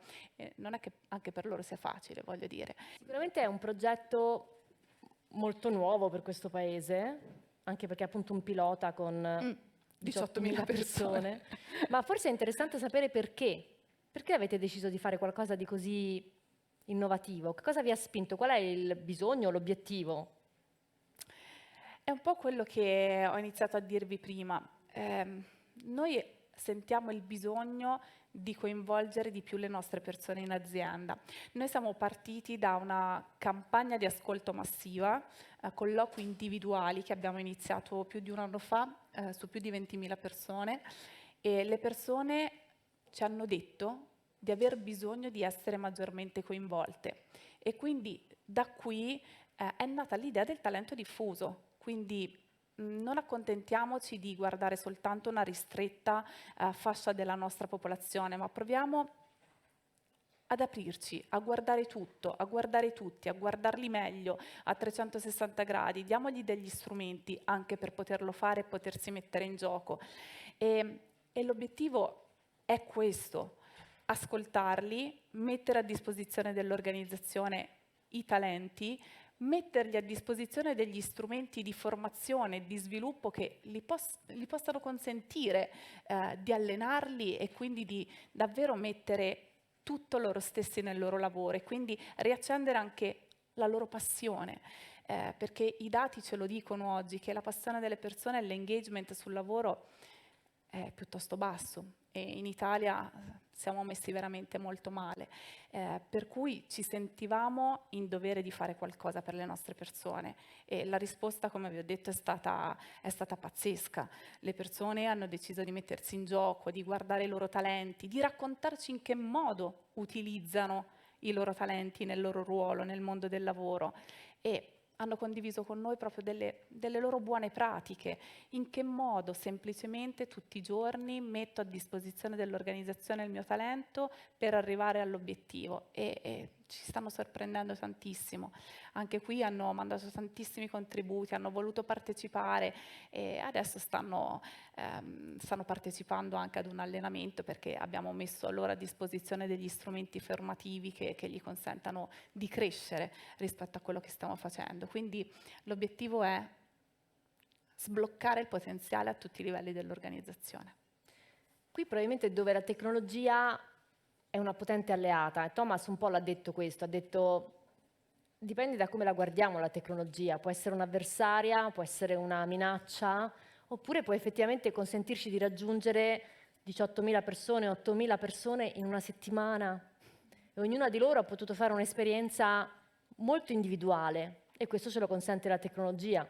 Speaker 11: Non è che anche per loro sia facile, voglio dire.
Speaker 10: Sicuramente è un progetto molto nuovo per questo paese, anche perché è appunto un pilota con 18.000 persone. Ma forse è interessante sapere perché. Perché avete deciso di fare qualcosa di così innovativo? Che cosa vi ha spinto? Qual è il bisogno, l'obiettivo?
Speaker 11: È un po' quello che ho iniziato a dirvi prima. Noi sentiamo il bisogno di coinvolgere di più le nostre persone in azienda. Noi siamo partiti da una campagna di ascolto massiva, colloqui individuali che abbiamo iniziato più di un anno fa su più di 20.000 persone e le persone ci hanno detto di aver bisogno di essere maggiormente coinvolte e quindi da qui è nata l'idea del talento diffuso. Quindi non accontentiamoci di guardare soltanto una ristretta fascia della nostra popolazione, ma proviamo ad aprirci, a guardare tutto, a guardare tutti, a guardarli meglio, a 360 gradi, diamogli degli strumenti anche per poterlo fare e potersi mettere in gioco. E l'obiettivo è questo. ascoltarli, mettere a disposizione dell'organizzazione i talenti, mettergli a disposizione degli strumenti di formazione, di sviluppo che gli possano consentire di allenarli e quindi di davvero mettere tutto loro stessi nel loro lavoro e quindi riaccendere anche la loro passione. Perché i dati ce lo dicono oggi, che la passione delle persone e l'engagement sul lavoro è piuttosto basso e in Italia siamo messi veramente molto male, per cui ci sentivamo in dovere di fare qualcosa per le nostre persone e la risposta, come vi ho detto, è stata pazzesca. Le persone hanno deciso di mettersi in gioco, di guardare i loro talenti, di raccontarci in che modo utilizzano i loro talenti nel loro ruolo, nel mondo del lavoro e hanno condiviso con noi proprio delle loro buone pratiche, in che modo semplicemente tutti i giorni metto a disposizione dell'organizzazione il mio talento per arrivare all'obiettivo e ci stanno sorprendendo tantissimo. Anche qui hanno mandato tantissimi contributi, hanno voluto partecipare e adesso stanno partecipando anche ad un allenamento perché abbiamo messo loro a disposizione degli strumenti formativi che gli consentano di crescere rispetto a quello che stiamo facendo. Quindi l'obiettivo è sbloccare il potenziale a tutti i livelli dell'organizzazione.
Speaker 10: Qui probabilmente dove la tecnologia è una potente alleata, e Thomas un po' l'ha detto questo, ha detto dipende da come la guardiamo la tecnologia, può essere un'avversaria, può essere una minaccia, oppure può effettivamente consentirci di raggiungere 18.000 persone, 8.000 persone in una settimana e ognuna di loro ha potuto fare un'esperienza molto individuale e questo ce lo consente la tecnologia.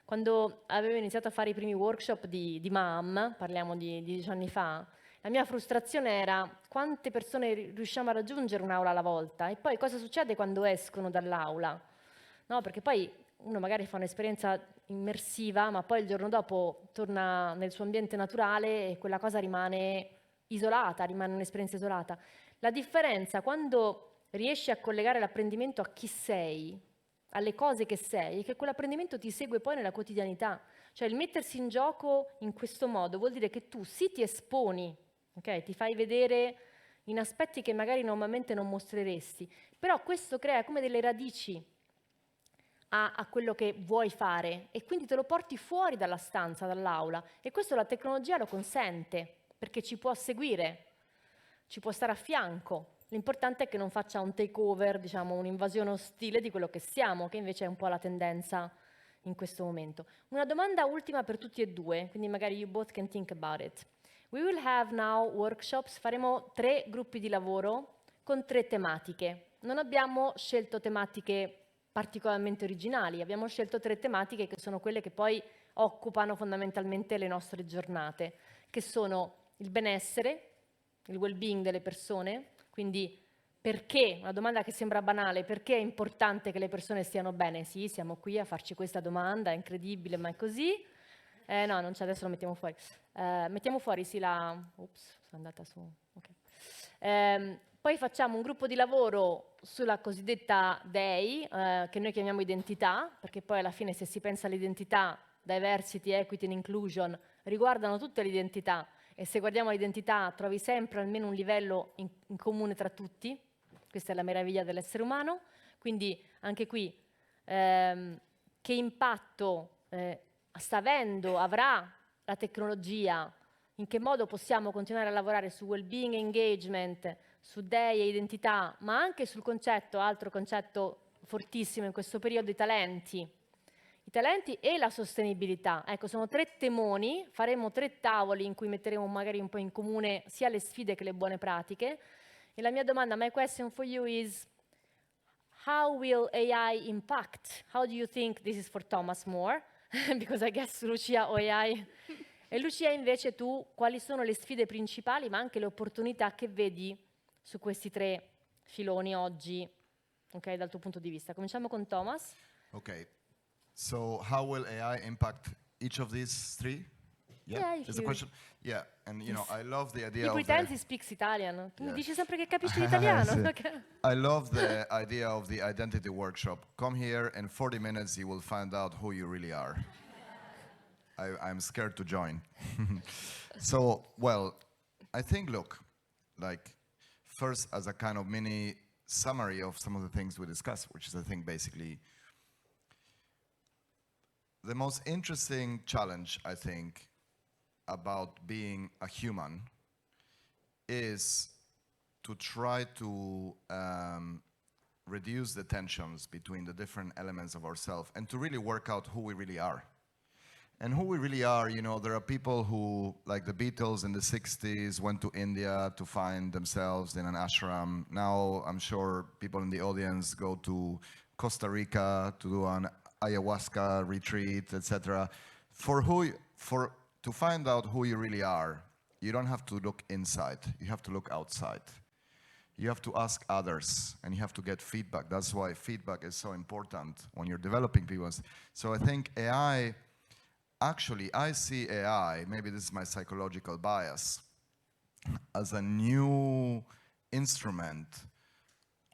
Speaker 10: Quando avevo iniziato a fare i primi workshop di MAM, parliamo di 10 anni fa, la mia frustrazione era quante persone riusciamo a raggiungere un'aula alla volta e poi cosa succede quando escono dall'aula? No, perché poi uno magari fa un'esperienza immersiva, ma poi il giorno dopo torna nel suo ambiente naturale e quella cosa rimane isolata, rimane un'esperienza isolata. La differenza quando riesci a collegare l'apprendimento a chi sei, alle cose che sei, è che quell'apprendimento ti segue poi nella quotidianità. Cioè il mettersi in gioco in questo modo vuol dire che tu sì ti esponi, okay? Ti fai vedere in aspetti che magari normalmente non mostreresti, però questo crea come delle radici a quello che vuoi fare e quindi te lo porti fuori dalla stanza, dall'aula e questo la tecnologia lo consente perché ci può seguire, ci può stare a fianco. L'importante è che non faccia un takeover, diciamo un'invasione ostile di quello che siamo, che invece è un po' la tendenza in questo momento. Una domanda ultima per tutti e due, quindi magari you both can think about it. We will have now workshops, faremo 3 gruppi di lavoro con 3 tematiche. Non abbiamo scelto tematiche particolarmente originali, abbiamo scelto 3 tematiche che sono quelle che poi occupano fondamentalmente le nostre giornate, che sono il benessere, il well-being delle persone, quindi perché, una domanda che sembra banale, perché è importante che le persone stiano bene? Sì, siamo qui a farci questa domanda, è incredibile, ma è così? No, non c'è, adesso lo mettiamo fuori. Mettiamo fuori, sì, Ops, sono andata su... Okay. Poi facciamo un gruppo di lavoro sulla cosiddetta DEI, che noi chiamiamo identità, perché poi alla fine se si pensa all'identità, diversity, equity and inclusion, riguardano tutte le identità, e se guardiamo l'identità trovi sempre almeno un livello in comune tra tutti, questa è la meraviglia dell'essere umano, quindi anche qui che impatto sta avendo, avrà la tecnologia, in che modo possiamo continuare a lavorare su well-being e engagement, su DEI e identità, ma anche sul concetto, altro concetto fortissimo in questo periodo, i talenti e la sostenibilità. Ecco, sono 3 temoni, faremo 3 tavoli in cui metteremo magari un po' in comune sia le sfide che le buone pratiche. E la mia domanda, my question for you is, how will AI impact? How do you think, this is for Thomas more, because I guess Lucia o AI. E Lucia invece tu, quali sono le sfide principali, ma anche le opportunità che vedi su questi 3 filoni oggi, okay, dal tuo punto di vista? Cominciamo con Thomas.
Speaker 4: Okay. So how will AI impact each of these 3? Yeah, is the question. Yeah, and you know, I love the idea
Speaker 10: He
Speaker 4: of
Speaker 10: pretends he speaks Italian. Tu dici sempre che capisci l'italiano.
Speaker 4: I love the idea of the identity workshop. Come here, in 40 minutes you will find out who you really are. I'm scared to join. So, well, I think, look, like, first as a kind of mini summary of some of the things we discussed, which is, I think, basically the most interesting challenge, I think, about being a human is to try to reduce the tensions between the different elements of ourselves and to really work out who we really are. And who we really are, you know, there are people who, like the Beatles in the 60s, went to India to find themselves in an ashram. Now, I'm sure people in the audience go to Costa Rica to do an ayahuasca retreat, etc. To find out who you really are, you don't have to look inside, you have to look outside. You have to ask others, and you have to get feedback. That's why feedback is so important when you're developing people. So I think AI, actually, I see AI, maybe this is my psychological bias, as a new instrument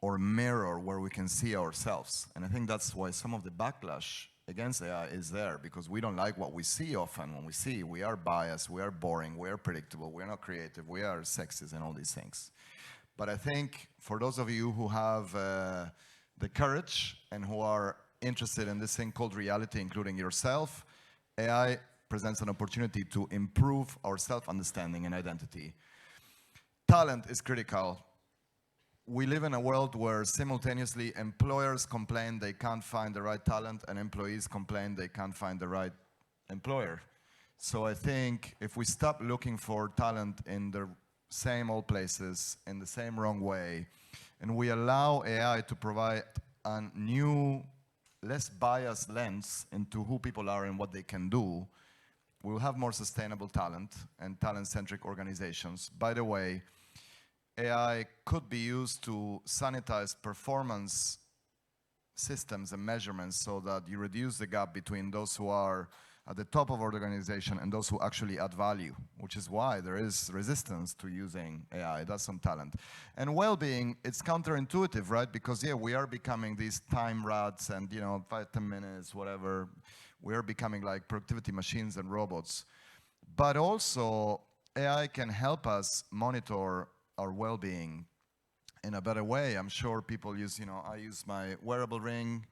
Speaker 4: or mirror where we can see ourselves. And I think that's why some of the backlash against AI is there, because we don't like what we see often. When we see, we are biased, we are boring, we are predictable, we are not creative, we are sexist and all these things. But I think for those of you who have the courage and who are interested in this thing called reality, including yourself, AI presents an opportunity to improve our self-understanding and identity. Talent is critical. We live in a world where simultaneously employers complain they can't find the right talent and employees complain they can't find the right employer. So I think if we stop looking for talent in the same old places, in the same wrong way, and we allow AI to provide a new, less biased lens into who people are and what they can do, we'll have more sustainable talent and talent-centric organizations. By the way, AI could be used to sanitize performance systems and measurements so that you reduce the gap between those who are at the top of our organization and those who actually add value, which is why there is resistance to using AI. That's some talent. And well-being, it's counterintuitive, right? Because, yeah, we are becoming these time rats and, you know, 5, 10 minutes, whatever. We are becoming like productivity machines and robots. But also, AI can help us monitor our well-being in a better way. I'm sure people use, you know, I use my wearable ring.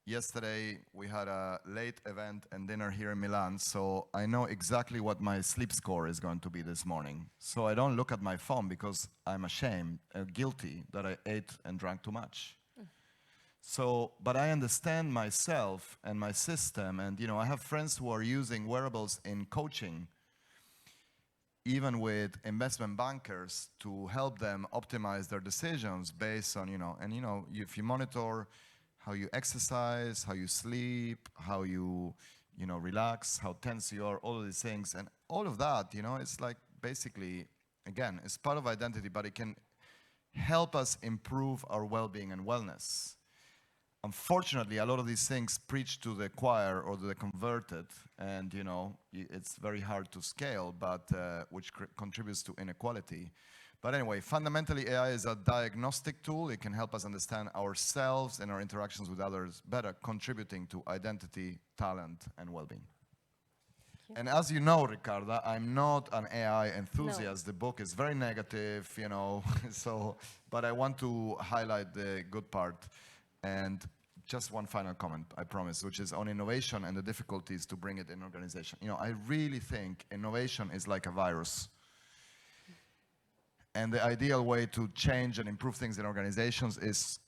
Speaker 4: Yesterday, we had a late event and dinner here in Milan, so I know exactly what my sleep score is going to be this morning. So I don't look at my phone because I'm ashamed, guilty that I ate and drank too much. So, but I understand myself and my system, and, you know, I have friends who are using wearables in coaching, even with investment bankers, to help them optimize their decisions based on, you know, and, you know, if you monitor how you exercise, how you sleep, how you know, relax, how tense you are, all of these things. And all of that, you know, it's like basically, again, it's part of identity, but it can help us improve our well-being and wellness. Unfortunately, a lot of these things preach to the choir or the converted, and, you know, it's very hard to scale, but which contributes to inequality. But anyway, fundamentally, AI is a diagnostic tool. It can help us understand ourselves and our interactions with others better, contributing to identity, talent, and well-being. And as you know, Ricarda, I'm not an AI enthusiast. No. The book is very negative, you know, so, but I want to highlight the good part. And just one final comment, I promise, which is on innovation and the difficulties to bring it in organization. You know, I really think innovation is like a virus. And the ideal way to change and improve things in organizations is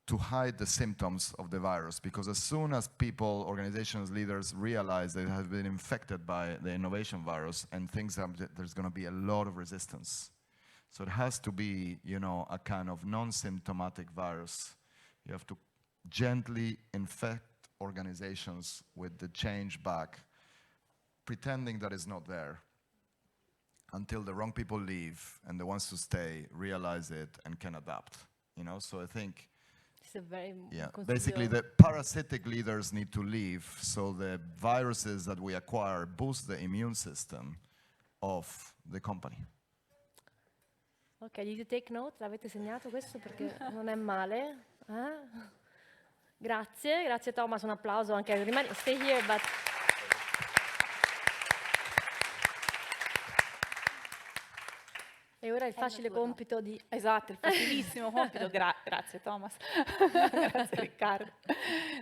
Speaker 4: to hide the symptoms of the virus. Because as soon as people, organizations, leaders realize they have been infected by the innovation virus and things there's going to be a lot of resistance. So it has to be, you know, a kind of non-symptomatic virus. You have to gently infect organizations with the change back, pretending that it's not there, until the wrong people leave and the ones who stay realize it and can adapt. You know, so I think,
Speaker 10: it's a very
Speaker 4: basically the parasitic leaders need to leave, so the viruses that we acquire boost the immune system of the company.
Speaker 10: Ok, did you take note? L'avete segnato questo? Perché non è male. Grazie, grazie Thomas, un applauso anche. Stay here, but... E ora ora il facile compito di...
Speaker 11: Esatto, il facilissimo compito, grazie Thomas, grazie Riccardo.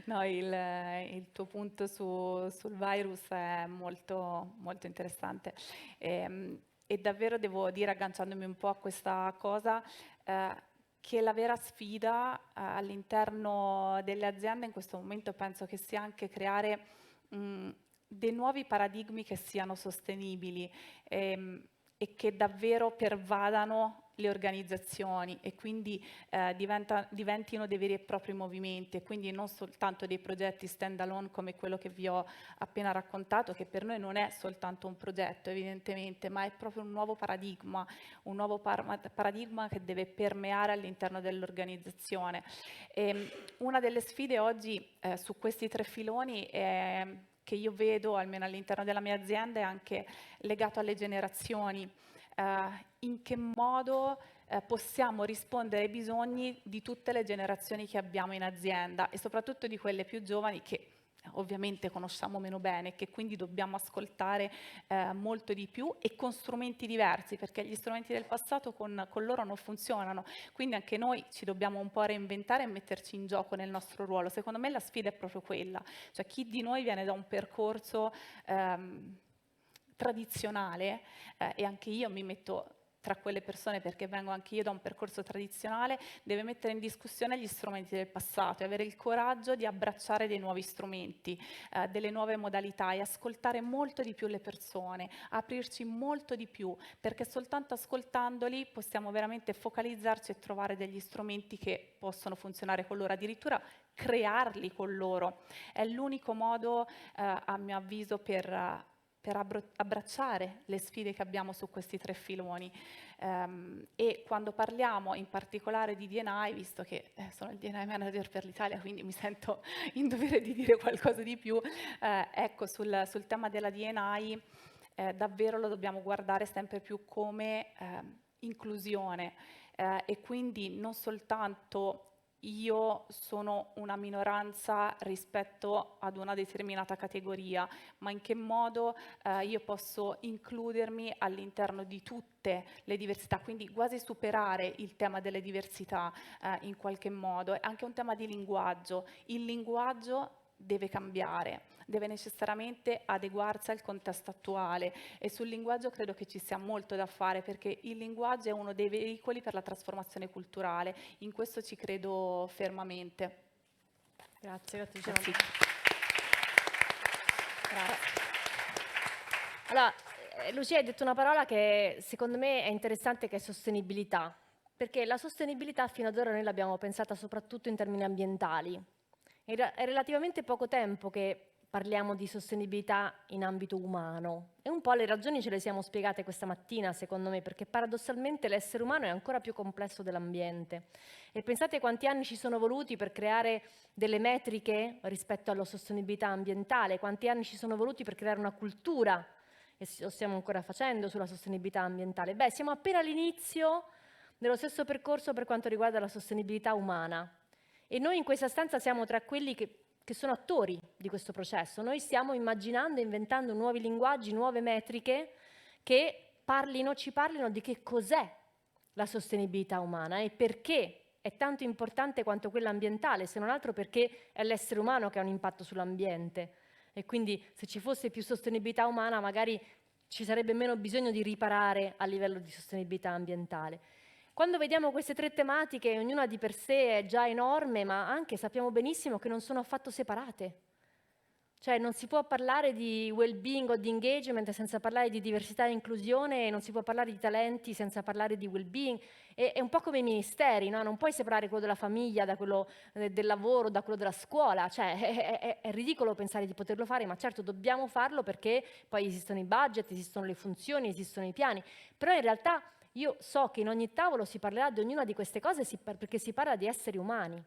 Speaker 11: No, il tuo punto sul virus è molto, molto interessante. E davvero devo dire, agganciandomi un po' a questa cosa, che la vera sfida all'interno delle aziende in questo momento penso che sia anche creare dei nuovi paradigmi che siano sostenibili e che davvero pervadano le organizzazioni e quindi diventino dei veri e propri movimenti e quindi non soltanto dei progetti stand alone come quello che vi ho appena raccontato, che per noi non è soltanto un progetto evidentemente, ma è proprio un nuovo paradigma che deve permeare all'interno dell'organizzazione. Una delle sfide oggi su questi 3 filoni che io vedo, almeno all'interno della mia azienda, è anche legato alle generazioni. In che modo possiamo rispondere ai bisogni di tutte le generazioni che abbiamo in azienda e soprattutto di quelle più giovani che ovviamente conosciamo meno bene e che quindi dobbiamo ascoltare molto di più e con strumenti diversi, perché gli strumenti del passato con loro non funzionano, quindi anche noi ci dobbiamo un po' reinventare e metterci in gioco nel nostro ruolo. Secondo me la sfida è proprio quella, cioè chi di noi viene da un percorso tradizionale, e anche io mi metto tra quelle persone perché vengo anche io da un percorso tradizionale, deve mettere in discussione gli strumenti del passato e avere il coraggio di abbracciare dei nuovi strumenti, delle nuove modalità e ascoltare molto di più le persone, aprirci molto di più, perché soltanto ascoltandoli possiamo veramente focalizzarci e trovare degli strumenti che possono funzionare con loro, addirittura crearli con loro. È l'unico modo, a mio avviso, per abbracciare le sfide che abbiamo su questi 3 filoni. E quando parliamo in particolare di D&I, visto che sono il D&I manager per l'Italia, quindi mi sento in dovere di dire qualcosa di più, ecco, sul tema della D&I davvero lo dobbiamo guardare sempre più come inclusione e quindi non soltanto io sono una minoranza rispetto ad una determinata categoria, ma in che modo io posso includermi all'interno di tutte le diversità, quindi quasi superare il tema delle diversità in qualche modo. È anche un tema di linguaggio. Il linguaggio deve cambiare, deve necessariamente adeguarsi al contesto attuale e sul linguaggio credo che ci sia molto da fare perché il linguaggio è uno dei veicoli per la trasformazione culturale, in questo ci credo fermamente.
Speaker 10: Grazie. Grazie. Allora, Lucia hai detto una parola che secondo me è interessante, che è sostenibilità, perché la sostenibilità fino ad ora noi l'abbiamo pensata soprattutto in termini ambientali. È relativamente poco tempo che parliamo di sostenibilità in ambito umano e un po' le ragioni ce le siamo spiegate questa mattina, secondo me, perché paradossalmente l'essere umano è ancora più complesso dell'ambiente. E pensate quanti anni ci sono voluti per creare delle metriche rispetto alla sostenibilità ambientale, quanti anni ci sono voluti per creare una cultura, e lo stiamo ancora facendo, sulla sostenibilità ambientale. Beh, siamo appena all'inizio dello stesso percorso per quanto riguarda la sostenibilità umana. E noi in questa stanza siamo tra quelli che sono attori di questo processo. Noi stiamo immaginando, inventando nuovi linguaggi, nuove metriche che ci parlino di che cos'è la sostenibilità umana e perché è tanto importante quanto quella ambientale, se non altro perché è l'essere umano che ha un impatto sull'ambiente. E quindi se ci fosse più sostenibilità umana magari ci sarebbe meno bisogno di riparare a livello di sostenibilità ambientale. Quando vediamo queste 3 tematiche, ognuna di per sé è già enorme, ma anche sappiamo benissimo che non sono affatto separate. Cioè non si può parlare di well-being o di engagement senza parlare di diversità e inclusione, e non si può parlare di talenti senza parlare di well-being. È un po' come i ministeri, no? Non puoi separare quello della famiglia da quello del lavoro, da quello della scuola. Cioè è ridicolo pensare di poterlo fare, ma certo dobbiamo farlo perché poi esistono i budget, esistono le funzioni, esistono i piani. Però in realtà io so che in ogni tavolo si parlerà di ognuna di queste cose perché si parla di esseri umani.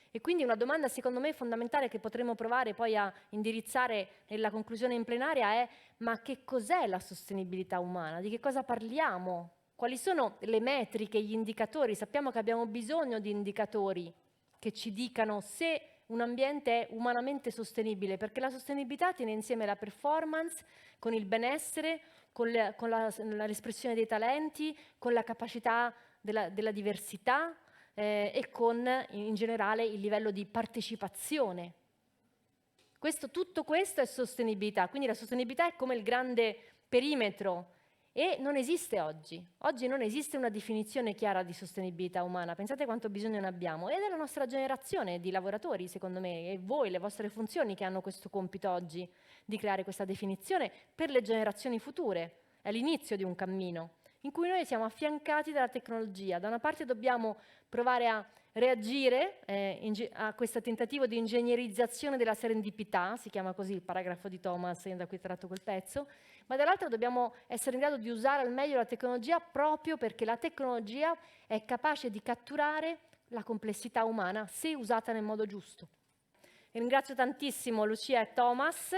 Speaker 10: E quindi una domanda secondo me fondamentale che potremmo provare poi a indirizzare nella conclusione in plenaria è: ma che cos'è la sostenibilità umana? Di che cosa parliamo? Quali sono le metriche, gli indicatori? Sappiamo che abbiamo bisogno di indicatori che ci dicano se un ambiente umanamente sostenibile, perché la sostenibilità tiene insieme la performance con il benessere, con l'espressione dei talenti, con la capacità della diversità e con in generale il livello di partecipazione. Tutto questo è sostenibilità, quindi la sostenibilità è come il grande perimetro e non esiste oggi. Oggi non esiste una definizione chiara di sostenibilità umana, pensate quanto bisogno ne abbiamo. Ed è la nostra generazione di lavoratori, secondo me, e voi, le vostre funzioni che hanno questo compito oggi di creare questa definizione per le generazioni future. È l'inizio di un cammino in cui noi siamo affiancati dalla tecnologia. Da una parte dobbiamo provare a reagire a questo tentativo di ingegnerizzazione della serendipità, si chiama così il paragrafo di Thomas da cui ho tratto quel pezzo, ma dall'altra dobbiamo essere in grado di usare al meglio la tecnologia proprio perché la tecnologia è capace di catturare la complessità umana se usata nel modo giusto. Ringrazio tantissimo Lucia e Thomas.